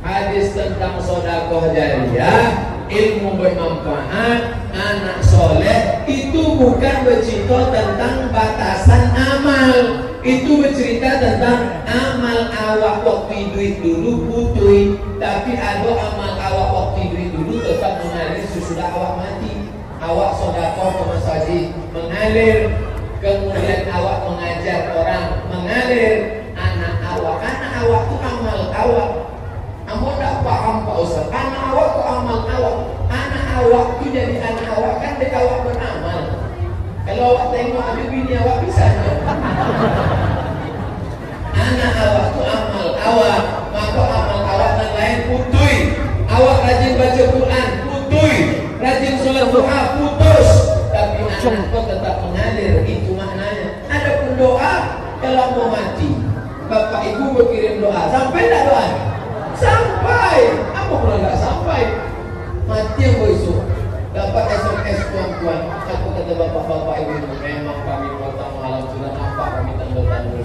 Hadis tentang sedekah jariyah, ilmu bermanfaat, anak soleh itu bukan bercerita tentang batasan amal. Itu bercerita tentang amal awak waktu duit dulu putui, tapi ada amal awak waktu duit dulu tetap mengalir sesudah awak mati. Awak sedekah ke masjid mengalir, kemudian awak mengajar orang mengalir. Anak awak itu amal awak. Kamu tak paham Pak Ustaz. Anak awak itu amal awak. Anak awak itu jadi anak awak kan dia awak beramal. Kalau awak tengok ada bini awak bisa. Anak awak itu amal awak. Maka amal awak yang lain putui. Awak rajin baca Quran putui. Rajin sholat duha putus. Tapi anak kau tetap mengalir. Itu maknanya. Adapun doa kalau mau mati, bapak ibu berkirim doa. Sampai tak doa? Sampai. Apa kalau nggak sampai? Mati yang besok. Dapat SMS tuan-tuan. Aku kata bapak-bapak ibu, memang kami kota malam sudah nampak kami tanda-tanda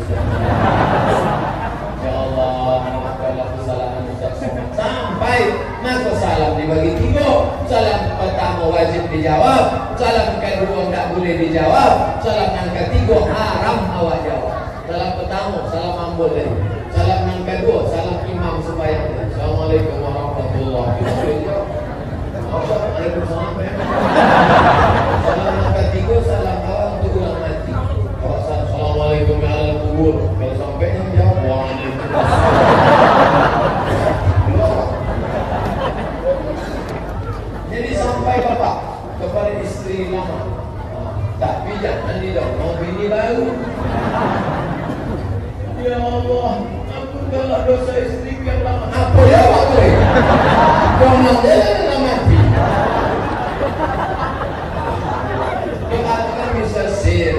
ya Allah, maafkanlah kesalahan Ustaz Somad. Sampai maka salam dibagi tiga. Salam pertama wajib dijawab, salam kedua tidak boleh dijawab, salam yang ketiga haram awak jawab. Salam pertama salam ambul tadi, salam yang kedua salam imam supaya Assalamualaikum warahmatullahi wabarakatuh. Waalaikumsalam. Salam yang ketiga salam awak untuk ulang mati. Assalamualaikum warahmatullahi wabarakatuh. Kalau sampai yang jawab jadi sampai bapak kepada istri lama, tapi jangan didorong bini baru. Ya Allah, ampunkanlah dosa istri yang lama. Apa ya Pak Boy? Jangan dia mati. Doakan bisa sir.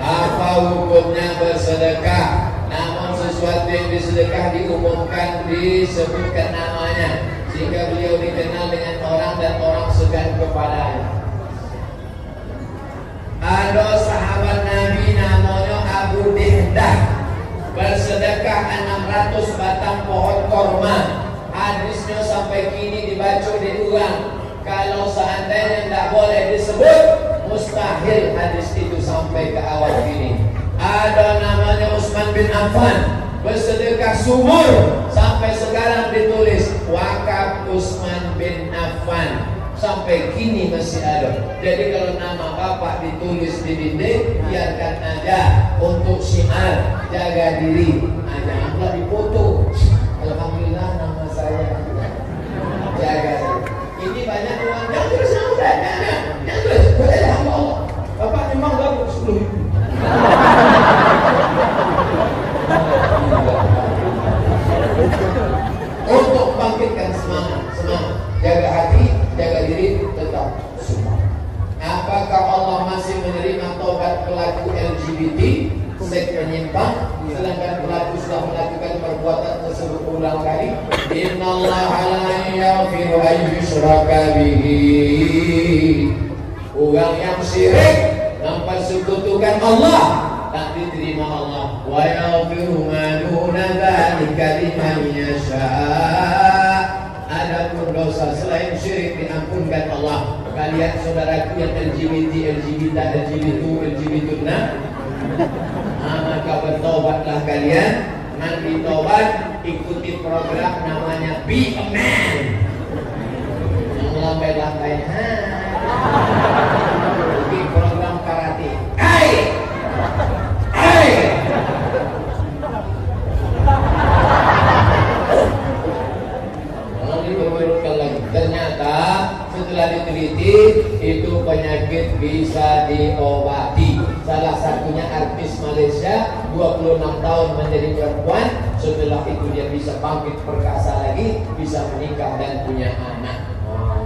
Apa hukumnya bersedekah? Namun sesuatu yang disedekah diumumkan, disebutkan namanya, sehingga beliau dikenal dengan orang dan orang segan kepadanya. Ada sahabat Nabi namanya Abu Dihdah, bersedekah 600 batang pohon korma. Hadisnya sampai kini dibaca diulang. Kalau seandainya tidak boleh disebut, mustahil hadis itu sampai ke awal ini. Ada namanya Utsman bin Affan, bersedekah sumur. Sampai sekarang ditulis wakaf Utsman bin Affan. Sampai kini masih ada. Jadi kalau nama bapak ditulis di dinding, biarkan aja untuk syiar, jaga diri. Janganlah dipoto. Alhamdulillah nama saya. Jaga. Ini banyak orang yang terus yang terus boleh Allah. Bapak memang baru 10.000. Untuk bangkitkan semangat, jaga hati, jaga diri, tetap semangat. Apakah Allah masih menerima taubat pelaku LGBT, seks menyimpang, sedangkan pelaku sudah melakukan perbuatan tersebut ulang kali? Innallaha la yaghfiru an yushraka bihi. Orang yang syirik mempersekutukan Allah tak diterima Allah. Wa yaghfiru ma duna dzalika liman yasha. Adapun dosa selain syirik diampunkan Allah. Kalian saudaraku yang LGBT, maka bertobatlah kalian. Nanti tobat, ikuti program namanya Be a Man. Yang lambai-lambai, ikuti program karate. Ternyata setelah diteliti itu penyakit bisa diobati. Salah satunya artis Malaysia, 26 tahun menjadi perempuan. Setelah itu dia bisa bangkit perkasa lagi, bisa menikah dan punya anak.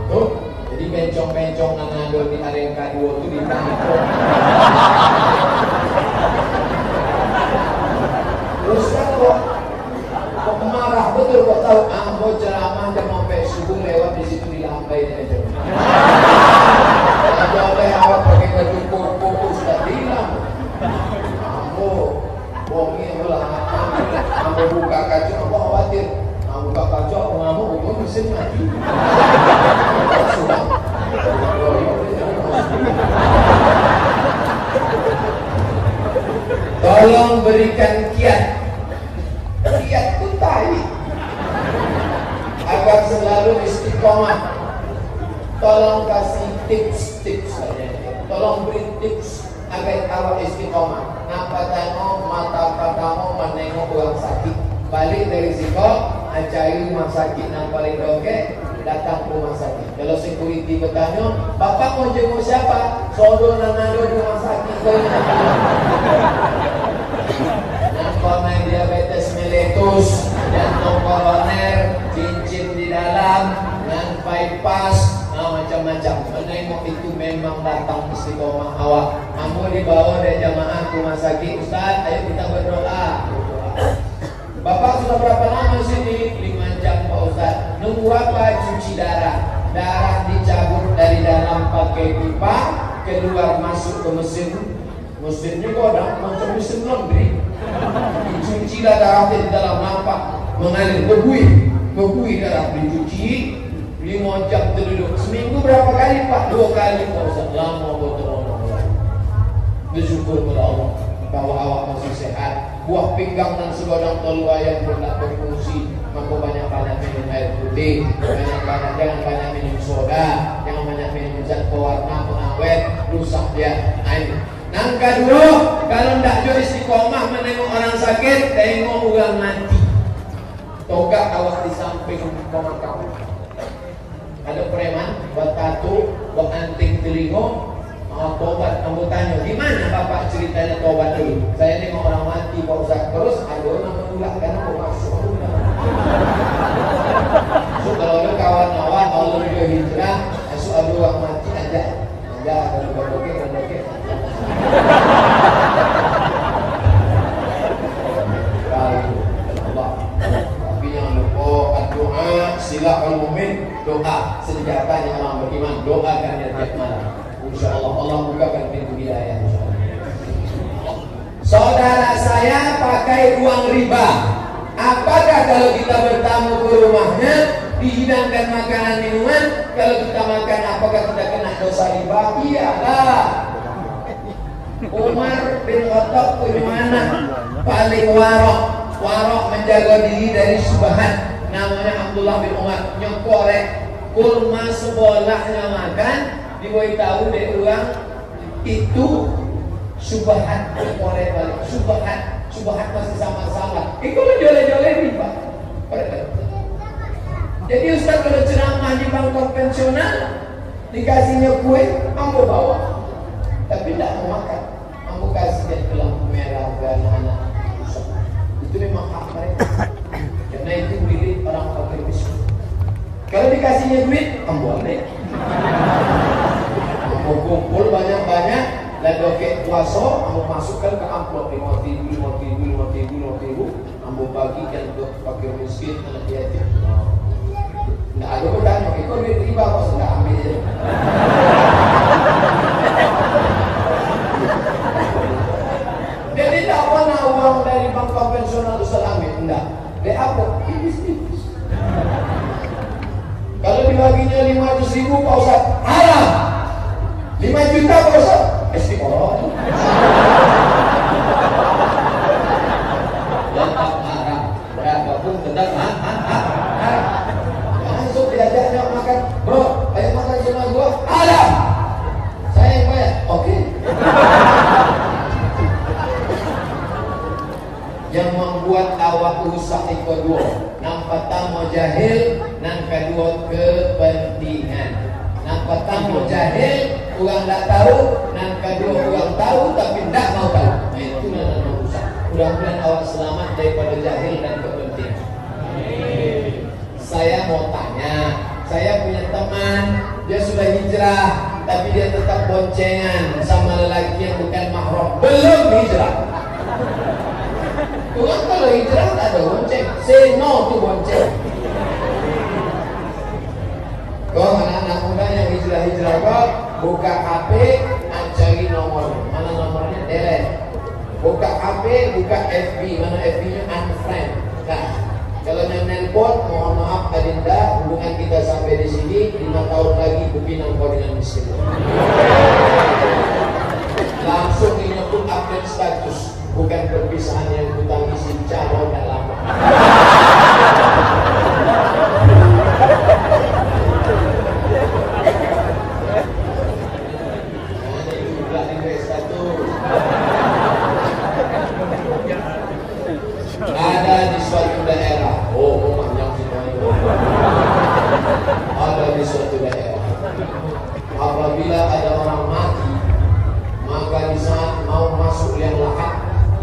Tuh, jadi bencong-bencong nangado di area K2 itu ditangkap. Terus kan kok marah betul, kok tahu mau ceramah jam sampai subuh lewat di situ di lantai aja. Ada oleh awak pakai baju koko sudah bilang. Kamu bohongin lah, kamu buka kaca, kamu khawatir. Kamu buka kaca, kamu mesin mati. Tolong berikan kiat. Kiat itu tadi agar selalu istiqomah. Tolong kasih tips-tips saja. Tolong beri tips agar awak istiqomah. Nampak tengok mata padamu menengok orang sakit. Balik dari situ, cari rumah sakit yang paling dokek, datang ke rumah sakit. Kalau security bertanya, bapak mau jenguk siapa? Sodor dan nado di rumah sakit. Nampak main diabetes meletus, jantung koroner, cincin di dalam, dan bypass, macam-macam. Menengok itu memang datang istiqomah awak. Kamu dibawa dari jamaah ke rumah sakit, Ustaz, ayo kita berdoa. Bapak sudah berapa lama sini? 5 jam Pak Ustaz. Nunggu apa? Cuci darah. Darah dicabut dari dalam pakai pipa, keluar masuk ke mesin. Mesinnya godang macam mesin laundry. Dicucilah darah di dalam, nampak mengalir, berbuih darah, dicuci. 5 jam terduduk. Seminggu berapa kali Pak? 2 kali Pak Ustaz. Lama betul. Bersyukur kepada Allah bahwa awak masih sehat. Buah pinggang dan segodang telur ayam pun tak berfungsi. Maka banyak-banyak minum air putih, jangan banyak minum soda, jangan banyak minum zat pewarna, pengawet, rusak dia. Nangka dulu, kalau tidak jauh istiqomah menengok orang sakit, tengok orang mati. Togak awak di samping pemakam. Ada preman buat tato, buat anting telingo. Tobat, kamu tanya, gimana bapak ceritanya tobat dulu? Saya nengok orang mati Pak Ustaz, terus ada orang menolak karena mau masuk. So kalau ada kawan-kawan kalau dia hijrah, masuk ada orang mati aja kalau berdoke. Allah. Tapi jangan lupa doa, silahkan mu'min, doa senjatanya orang beriman, doakan dia tiap malam. InsyaAllah Allah bukakan pintu hidayah. Saudara saya pakai uang riba. Apakah kalau kita bertamu ke rumahnya dihidangkan makanan minuman, kalau kita makan apakah kita kena dosa riba? Iyalah. Umar bin Khattab ke mana? Paling warok menjaga diri dari subhat. Namanya Abdullah bin Umar. Nyekorek kurma sebolahnya makan, dibuat tahu dari orang itu subhat, oleh balik subhat masih sama-sama. Itu joleh-joleh riba. Jadi Ustaz kalau ceramah di bank konvensional dikasihnya kue, ambo bawa, tapi tidak mau makan. Ambo kasih dia ke lampu merah ke anak-anak. Itu memang hak mereka. Karena itu milik orang fakir miskin. Kalau dikasihnya duit, ambo ambil. Kumpul banyak-banyak dan dokek puasa, ambo masukkan ke amplop 5.000, ambo bagikan untuk fakir miskin, anak yatim. Nggak ada bertanya, itu duit riba kok sudah ambil aja. Jadi tak pernah uang dari bank konvensional itu ambil, enggak. Dia apa? Tipis-tipis. Kalau dibaginya 500.000 Pak Ustaz, haram. 5 juta Pak Ustaz, istiqomah. Tetap haram. Berapapun tetap haram. Langsung diajaknya makan, bro, ayo makan sama gua, haram. Saya yang bayar, oke. Yang membuat awak rusak itu kedua, yang pertama jahil, yang kedua kepentingan. Yang pertama jahil, orang tak tahu, yang kedua orang tahu tapi Tidak mau tahu. Nah, itu nama rusak. Mudah-mudahan awak selamat daripada jahil dan kepentingan. Saya mau tanya, saya punya teman, dia sudah hijrah, tapi dia tetap boncengan sama lelaki yang bukan mahram, belum hijrah. Tuhan kalau hijrah tak ada bonceng, say no to bonceng. Kau anak-anak muda yang hijrah-hijrah kau buka HP, cari nomor, mana nomornya delete. Buka HP, buka FB, mana FB-nya unfriend. Nah, kalau yang nelpon, mohon maaf Adinda, hubungan kita sampai di sini, 5 tahun lagi bukina kau dengan miskin. Langsung ini pun update status, bukan perpisahan yang kutangisi calon dan lama. Ada di suatu daerah, panjang semuanya. Ada di suatu daerah, apabila ada orang mati, maka di saat mau masuk liang lahat,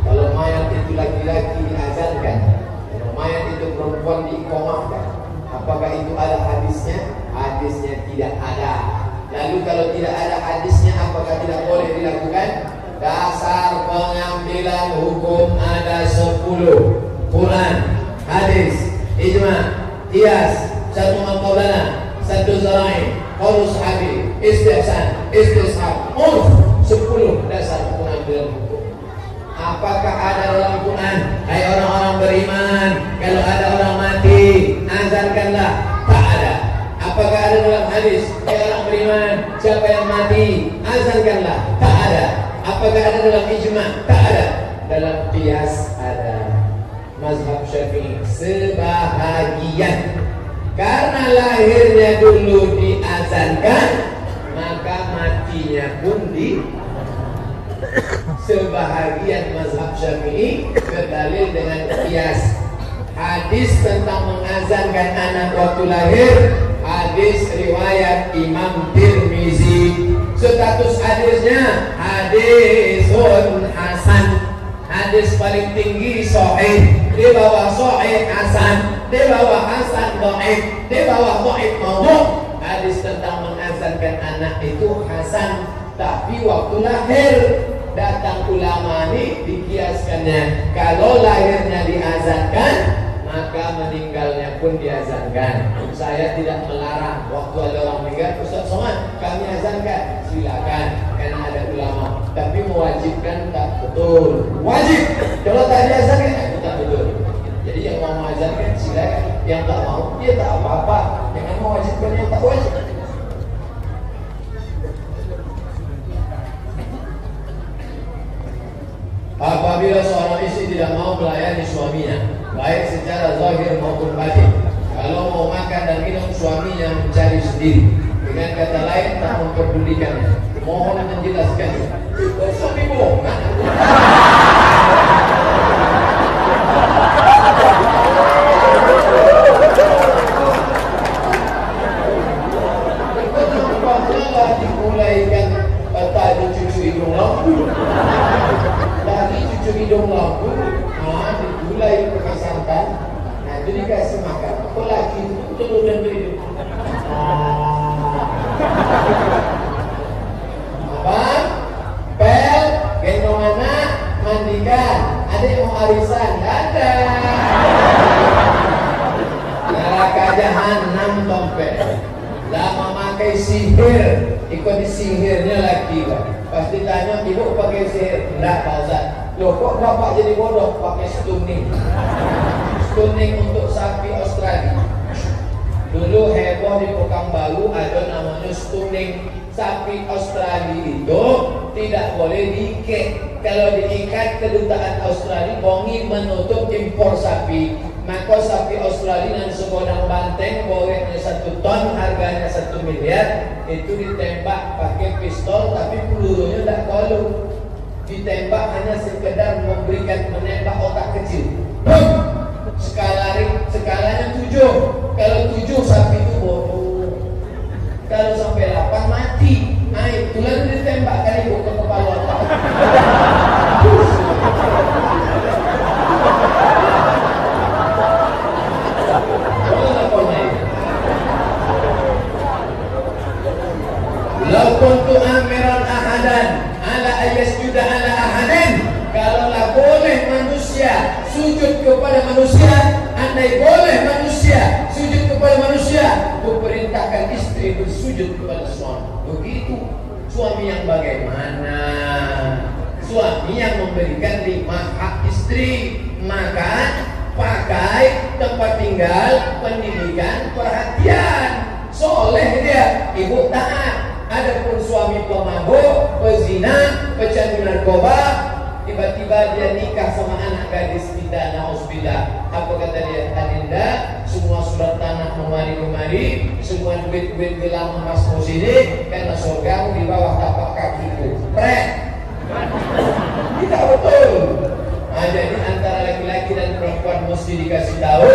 kalau mayat itu laki-laki diazankan, kalau mayat itu perempuan diiqamahkan. Apakah itu ada hadisnya? Hadisnya tidak ada. Lalu kalau tidak ada hadisnya, apakah tidak boleh dilakukan? Dasar pengambilan hukum ada 10. Quran, hadis, ijma, qiyas, satu maqaulana, satu zara'i, qaul sahabi, istihsan, istishab, urf, 10 dasar pengambilan hukum. Apakah ada dalam Quran? Hai orang-orang beriman, kalau ada orang mati, azankanlah. Tak ada. Apakah ada dalam hadis? Hai orang beriman, siapa yang mati, azankanlah. Tak ada. Apakah ada dalam ijma? Tak ada. Dalam qiyas ada. Mazhab Syafi'i sebahagian, karena lahirnya dulu diazankan, maka matinya pun di sebahagian mazhab Syafi'i berdalil dengan qiyas. Hadis tentang mengazankan anak waktu lahir, hadis riwayat Imam Tirmizi. Status hadisnya hadisun hasan. Hadis paling tinggi sahih, di bawah sahih hasan, di bawah hasan dhaif, di bawah dhaif maudhu'. Hadis tentang mengazankan anak itu hasan, tapi waktu lahir datang ulama ini dikiaskannya. Kalau lahirnya diazankan, maka meninggalnya pun diazankan. Saya tidak melarang waktu ada orang meninggal, Ustaz Somad kami azankan, silakan, karena ada ulama. Tapi mewajibkan tak betul. Wajib. Kalau tak diazankan, itu tak betul. Jadi yang mau mengazankan silakan, yang tak mau dia tak apa-apa. Jangan mewajibkan yang tak wajib. Apabila seorang istri tidak mau melayani suaminya, baik secara zahir maupun batin, kalau mau makan dan minum suaminya mencari sendiri, dengan kata lain tak memperdulikannya, mohon menjelaskannya. Itu suami bohong. Dimulaikan tadi cucu hidung lampu, tadi cucu hidung lampu, dimulai pakai santan, nah itu dikasih makan. Lagi itu telur dan hidung. Abang, pel, gendong anak, mandikan. Adik mau arisan, nggak ada. Neraka jahanam tompel. Lah memakai sihir, ikut disihirnya lagi lah. Pas ditanya, ibu pakai sihir? Enggak Pak Ustaz. Loh kok bapak jadi bodoh? Pakai stunning. Stunning untuk sapi Australia. Dulu heboh di Pekanbaru ada namanya stunning. Sapi Australia itu tidak boleh diikat. Kalau diikat, kedutaan Australia bongi menutup impor sapi. Maka sapi Australia dan sebodang banteng borengnya 1 ton, harganya 1 miliar, itu ditembak pakai pistol, tapi pelurunya tidak kolong. Ditembak hanya sekedar menembak otak kecil. Skalanya 7. Kalau 7 sapi itu bodoh. Kalau sampai 8 mati. Nah, itu lalu ditembak kali ke kepala otak. sujud kepada manusia. Andai boleh manusia sujud kepada manusia, kuperintahkan istri bersujud kepada suami. Begitu. Suami yang bagaimana? Suami yang memberikan 5 hak istri. Makan, pakai, tempat tinggal, pendidikan, perhatian. Soleh dia, ibu taat. Adapun suami pemabuk, pezina, pecandu narkoba, tiba-tiba dia nikah sama anak gadis kita, na'udzubillah. Apa kata dia? Adinda, semua surat tanah memari-memari, semua duit-duit gelang emas musini, karena surgamu di bawah tapak kakiku. Pret. Tidak betul. Nah, jadi antara laki-laki dan perempuan mesti dikasih tahu.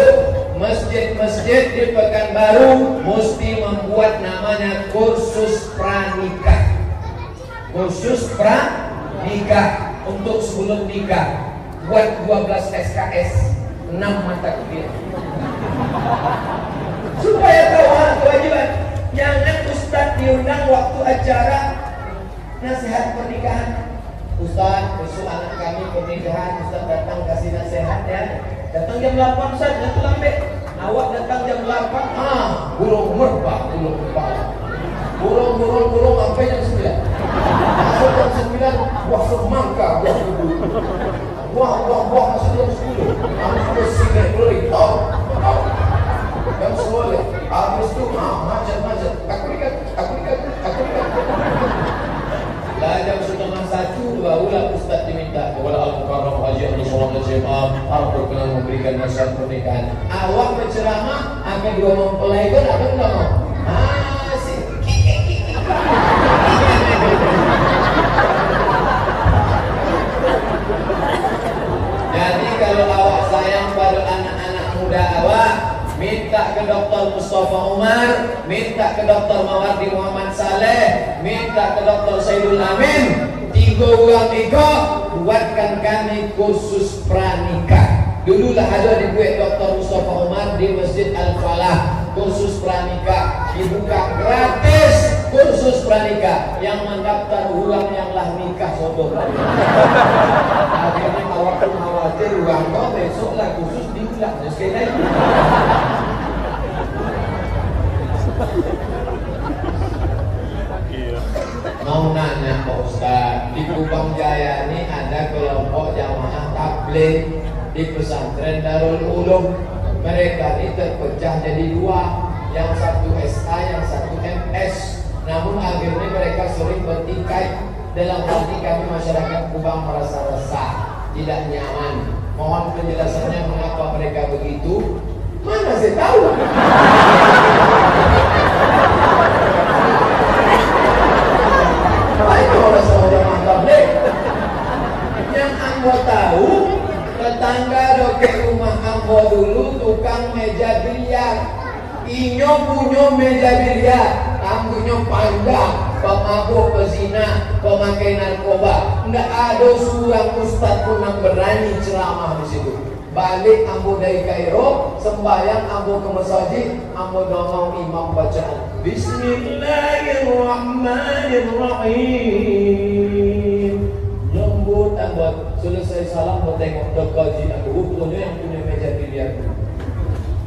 Masjid-masjid di Pekanbaru mesti membuat namanya kursus pranikah. Kursus pranikah untuk sebelum nikah. Buat 12 SKS, 6 mata kuliah. Supaya tahu hak kewajiban. Jangan ustaz diundang waktu acara nasihat pernikahan. Ustaz, besok anak kami pernikahan, Ustaz datang kasih nasihat ya. Datang jam 8 Ustaz, jangan lambat. Awak datang jam 8, burung merbak, burung kepala. Burung sampai jam 9. Masuk jam 9, buah semangka, buah kudu. Buah masuk jam 10. Habis itu sigar beli, jam 10. Habis itu, macet. Aku ikat. Lah jam 12:30 barulah Ustaz diminta kepada Al-Mukarram Haji Abdul Somad Al-Jemaah harus berkenan memberikan nasihat pernikahan. Awak berceramah, akan dua mempelai itu ada enggak mau? Sih. Jadi kalau awak sayang pada anak-anak muda awak, minta ke Dr. Mustafa Umar, minta ke Dr. Mawardi Muhammad Saleh, minta ke Dr. Saidul Amin. 3 orang itu buatkan kami khusus pranikah. Dululah ada di buat Dr. Mustafa Umar di Masjid Al-Falah, khusus pranikah dibuka gratis. Khusus pranikah yang mendaftar ulang yang lah nikah soto. Akhirnya awak pun khawatir uang kau besoklah khusus diulang sekali lagi. Mau nanya Pak Ustaz, di Kubang Jaya ini ada kelompok jamaah tabligh di pesantren Darul Ulum. Mereka ini terpecah jadi 2, yang satu SA, yang satu MS. Namun akhirnya mereka sering bertikai. Dalam hati kami masyarakat Kubang merasa resah, tidak nyaman. Mohon penjelasannya mengapa mereka begitu. Mana saya tahu? Itu orang seorang tabligh. Yang ambo tahu, tetangga doke rumah ambo dulu tukang meja biliar. Inyo punya meja biliar, rambutnya panjang, pemabuk, pezina, pemakai narkoba. Nggak ada seorang ustaz pun yang berani ceramah di situ. Balik ambo dari Kairo, sembahyang ambo ke masjid, ambo dongeng imam bacaan Bismillahirrahmanirrahim. Nyambut ambo, selesai salam bertengok ke kaji ambo, punya yang punya meja biliar.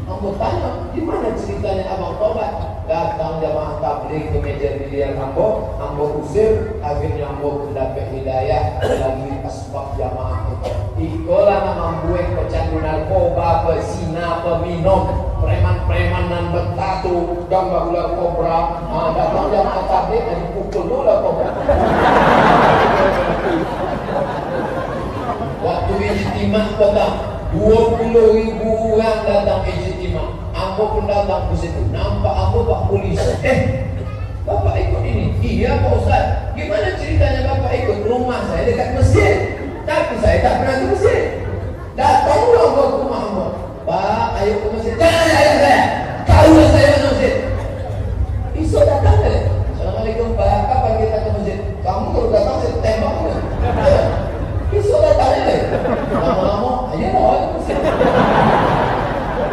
Ambo tanya, gimana ceritanya abang tobat? Datang jamaah tabligh ke meja biliar ambo usir, akhirnya ambo mendapat hidayah lagi asbab jamaah itu. Ikolah nama buek pecandu narkoba, pezina, peminum, preman-preman dan bertatu, gambar ular kobra. Datang jamaah tabligh dan dipukul ular kobra. Waktu ijtimah datang 20.000 orang datang ijtimah. Ambo pun datang ke situ. Nampak ambo Pak Polisi. Bapak ikut ini? Iya Pak Ustaz. Gimana ceritanya Bapak ikut? Rumah saya dekat masjid, tapi saya tak pernah ke masjid. Datanglah ke rumah ambo. Pak, ayo ke masjid. Jangan saya. Tahu saya ke masjid. Iso datang deh. Assalamualaikum Pak. Kapan kita ke masjid? Kamu baru datang saya tembak. Iso datang deh. Lama-lama ayo ke masjid.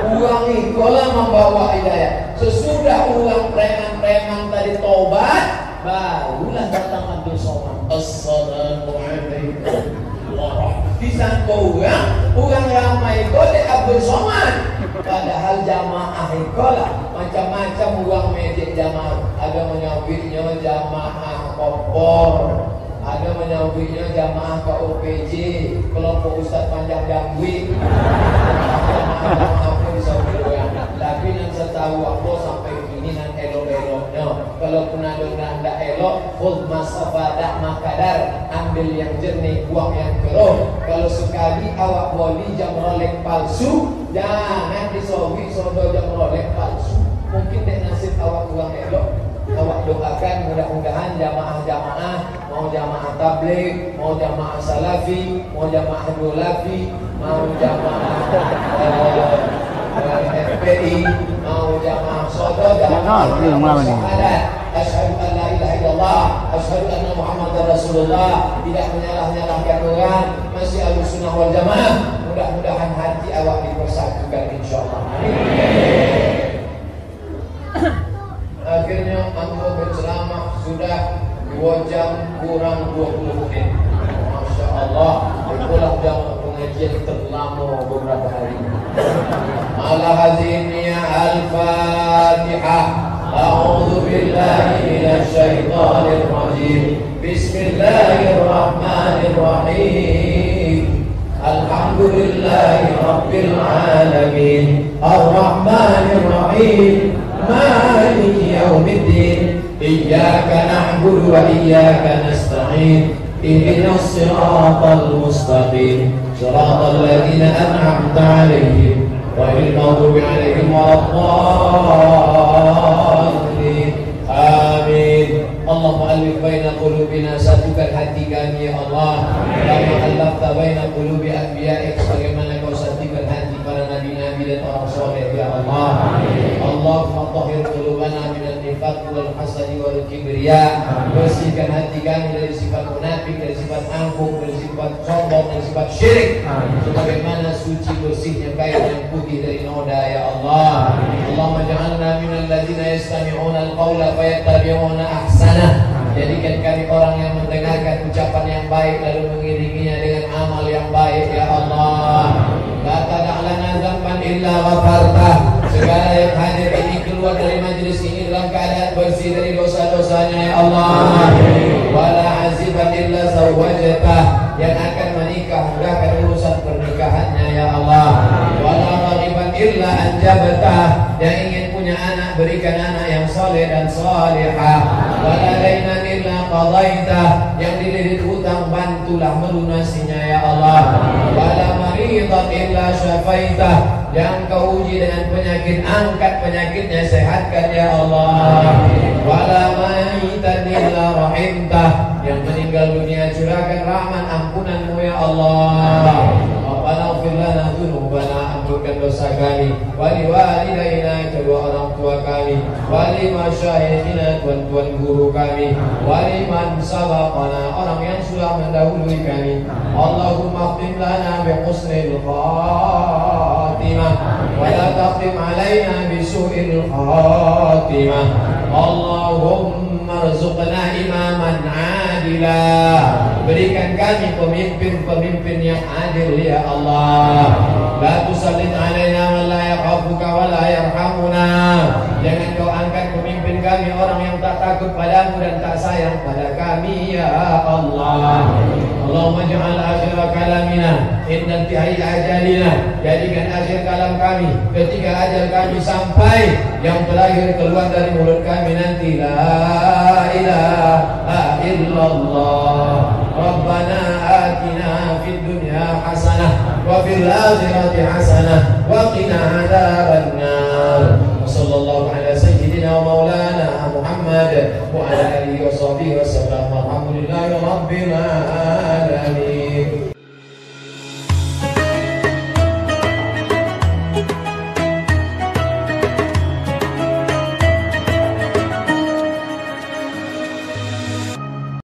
Uang itulah membawa hidayah. Sesudah uang preman-preman tadi tobat, barulah datang Abdul Somad. Assalamualaikum warahmatullahi wabarakatuh. disangka orang ramai itu dek Abdul Somad. Padahal jamaah ikolah macam-macam orang medek jamaah. Ada menyambutnya jamaah kompor, ada menyambutnya jamaah KOPJ, kelompok Ustaz Panjang Gangwi. Jamaah pun bisa berdoa. Tapi yang setahu aku sampai begini nan elok-eloknya. Kalau pun ada nanda elok, khudh masafadah makadar, ambil yang jernih, buang yang keruh. Kalau sekali awak boli jam rolek palsu, jangan disowi sodo jam rolek palsu. Mungkin dek nasib awak buang elok. Awak doakan mudah-mudahan jamaah-jamaah, mau jamaah tabligh, mau jamaah salafi, mau jamaah dolafi, mau jamaah FPI, mau jamaah sodo, jamaah syahadat, asyhadu an la ilaha illallah, asyhadu anna Muhammadar Rasulullah, tidak menyalah-nyalahkan orang, masih Ahlussunnah wal Jamaah. Mudah-mudahan hati awak dipersatukan insyaallah. Akhirnya aku berceramah sudah 2 jam kurang 20 menit. Masya Allah, itulah jam pengajian terlama beberapa hari. Ala haziniya al-Fatihah. A'udzu billahi minasy syaithanir rajim. Bismillahirrahmanirrahim. Alhamdulillahi rabbil alamin. Ar-Rahmanir Rahim. مالك يوم الدين إياك نعبد وإياك نستعين اهدنا الصراط المستقيم صراط الذين أنعمت عليهم غير المغضوب عليهم ولا الضالين آمين. اللهم ألف بين قلوبنا, satukan hati kami ya Allah. Kama alafta baina qulubi anbiya'ik, sebagaimana kau satukan hati para nabi-nabi dan orang soleh ya Allah. Allahumma tahhir qulubana minan nifaq wal hasadi wal kibriya. Bersihkan hati kami dari sifat munafik, dari sifat angkuh, dari sifat sombong, dari sifat syirik, sebagaimana suci bersihnya kain yang putih dari noda ya Allah. Allahumma ja'alna minal ladzina yastami'una al-qawla fayattabi'una ahsana. Jadikan kami orang yang mendengarkan ucapan yang baik lalu mengiringinya dengan amal yang baik ya Allah. La tada'lana dzamban illa ghafartah. Segala yang hadir ini keluar dari majelis ini dalam keadaan bersih dari dosa-dosanya ya Allah. Wala aziban illa zawwajtah. Yang akan menikah mudahkan urusan pernikahannya ya Allah. Wala raghiban illa anjabtah. Yang ingin punya anak berikan anak yang saleh dan salihah. Wala dainan illa qadaitah. Yang dililit hutang bantulah melunasinya ya Allah. Wala maridan illa syafaitah. Yang kau uji dengan penyakit, angkat penyakitnya, sehatkan ya Allah. Wala maitan illa rahimtah. Yang meninggal dunia curahkan rahmat ampunanmu ya Allah. Rabbana ighfir lana dzunubana, ampunkan dosa kami, wali walidaina, kedua orang tua kami, wali masyayikhina, tuan-tuan guru kami, wali man sabaqana, orang yang sudah mendahului kami. Allahumma khtim lana bi husnil khatimah wa la taqtim alaina bi su'il khatimah. Allahumma rzuqna imaman adila. Berikan kami pemimpin-pemimpin yang adil ya Allah. La tusallit alaina man la yakhafuka wa la yarhamuna. Jangan kau angkat pemimpin kami orang yang tak takut padamu dan tak sayang pada kami ya Allah. Allahumma ja'al akhir kalamina inna intihai ajalina. Jadikan akhir kalam kami ketika ajal kami sampai, yang terakhir keluar dari mulut kami nanti la ilaha illallah. Rabbana atina fid dunya hasanah wa fil akhirati hasanah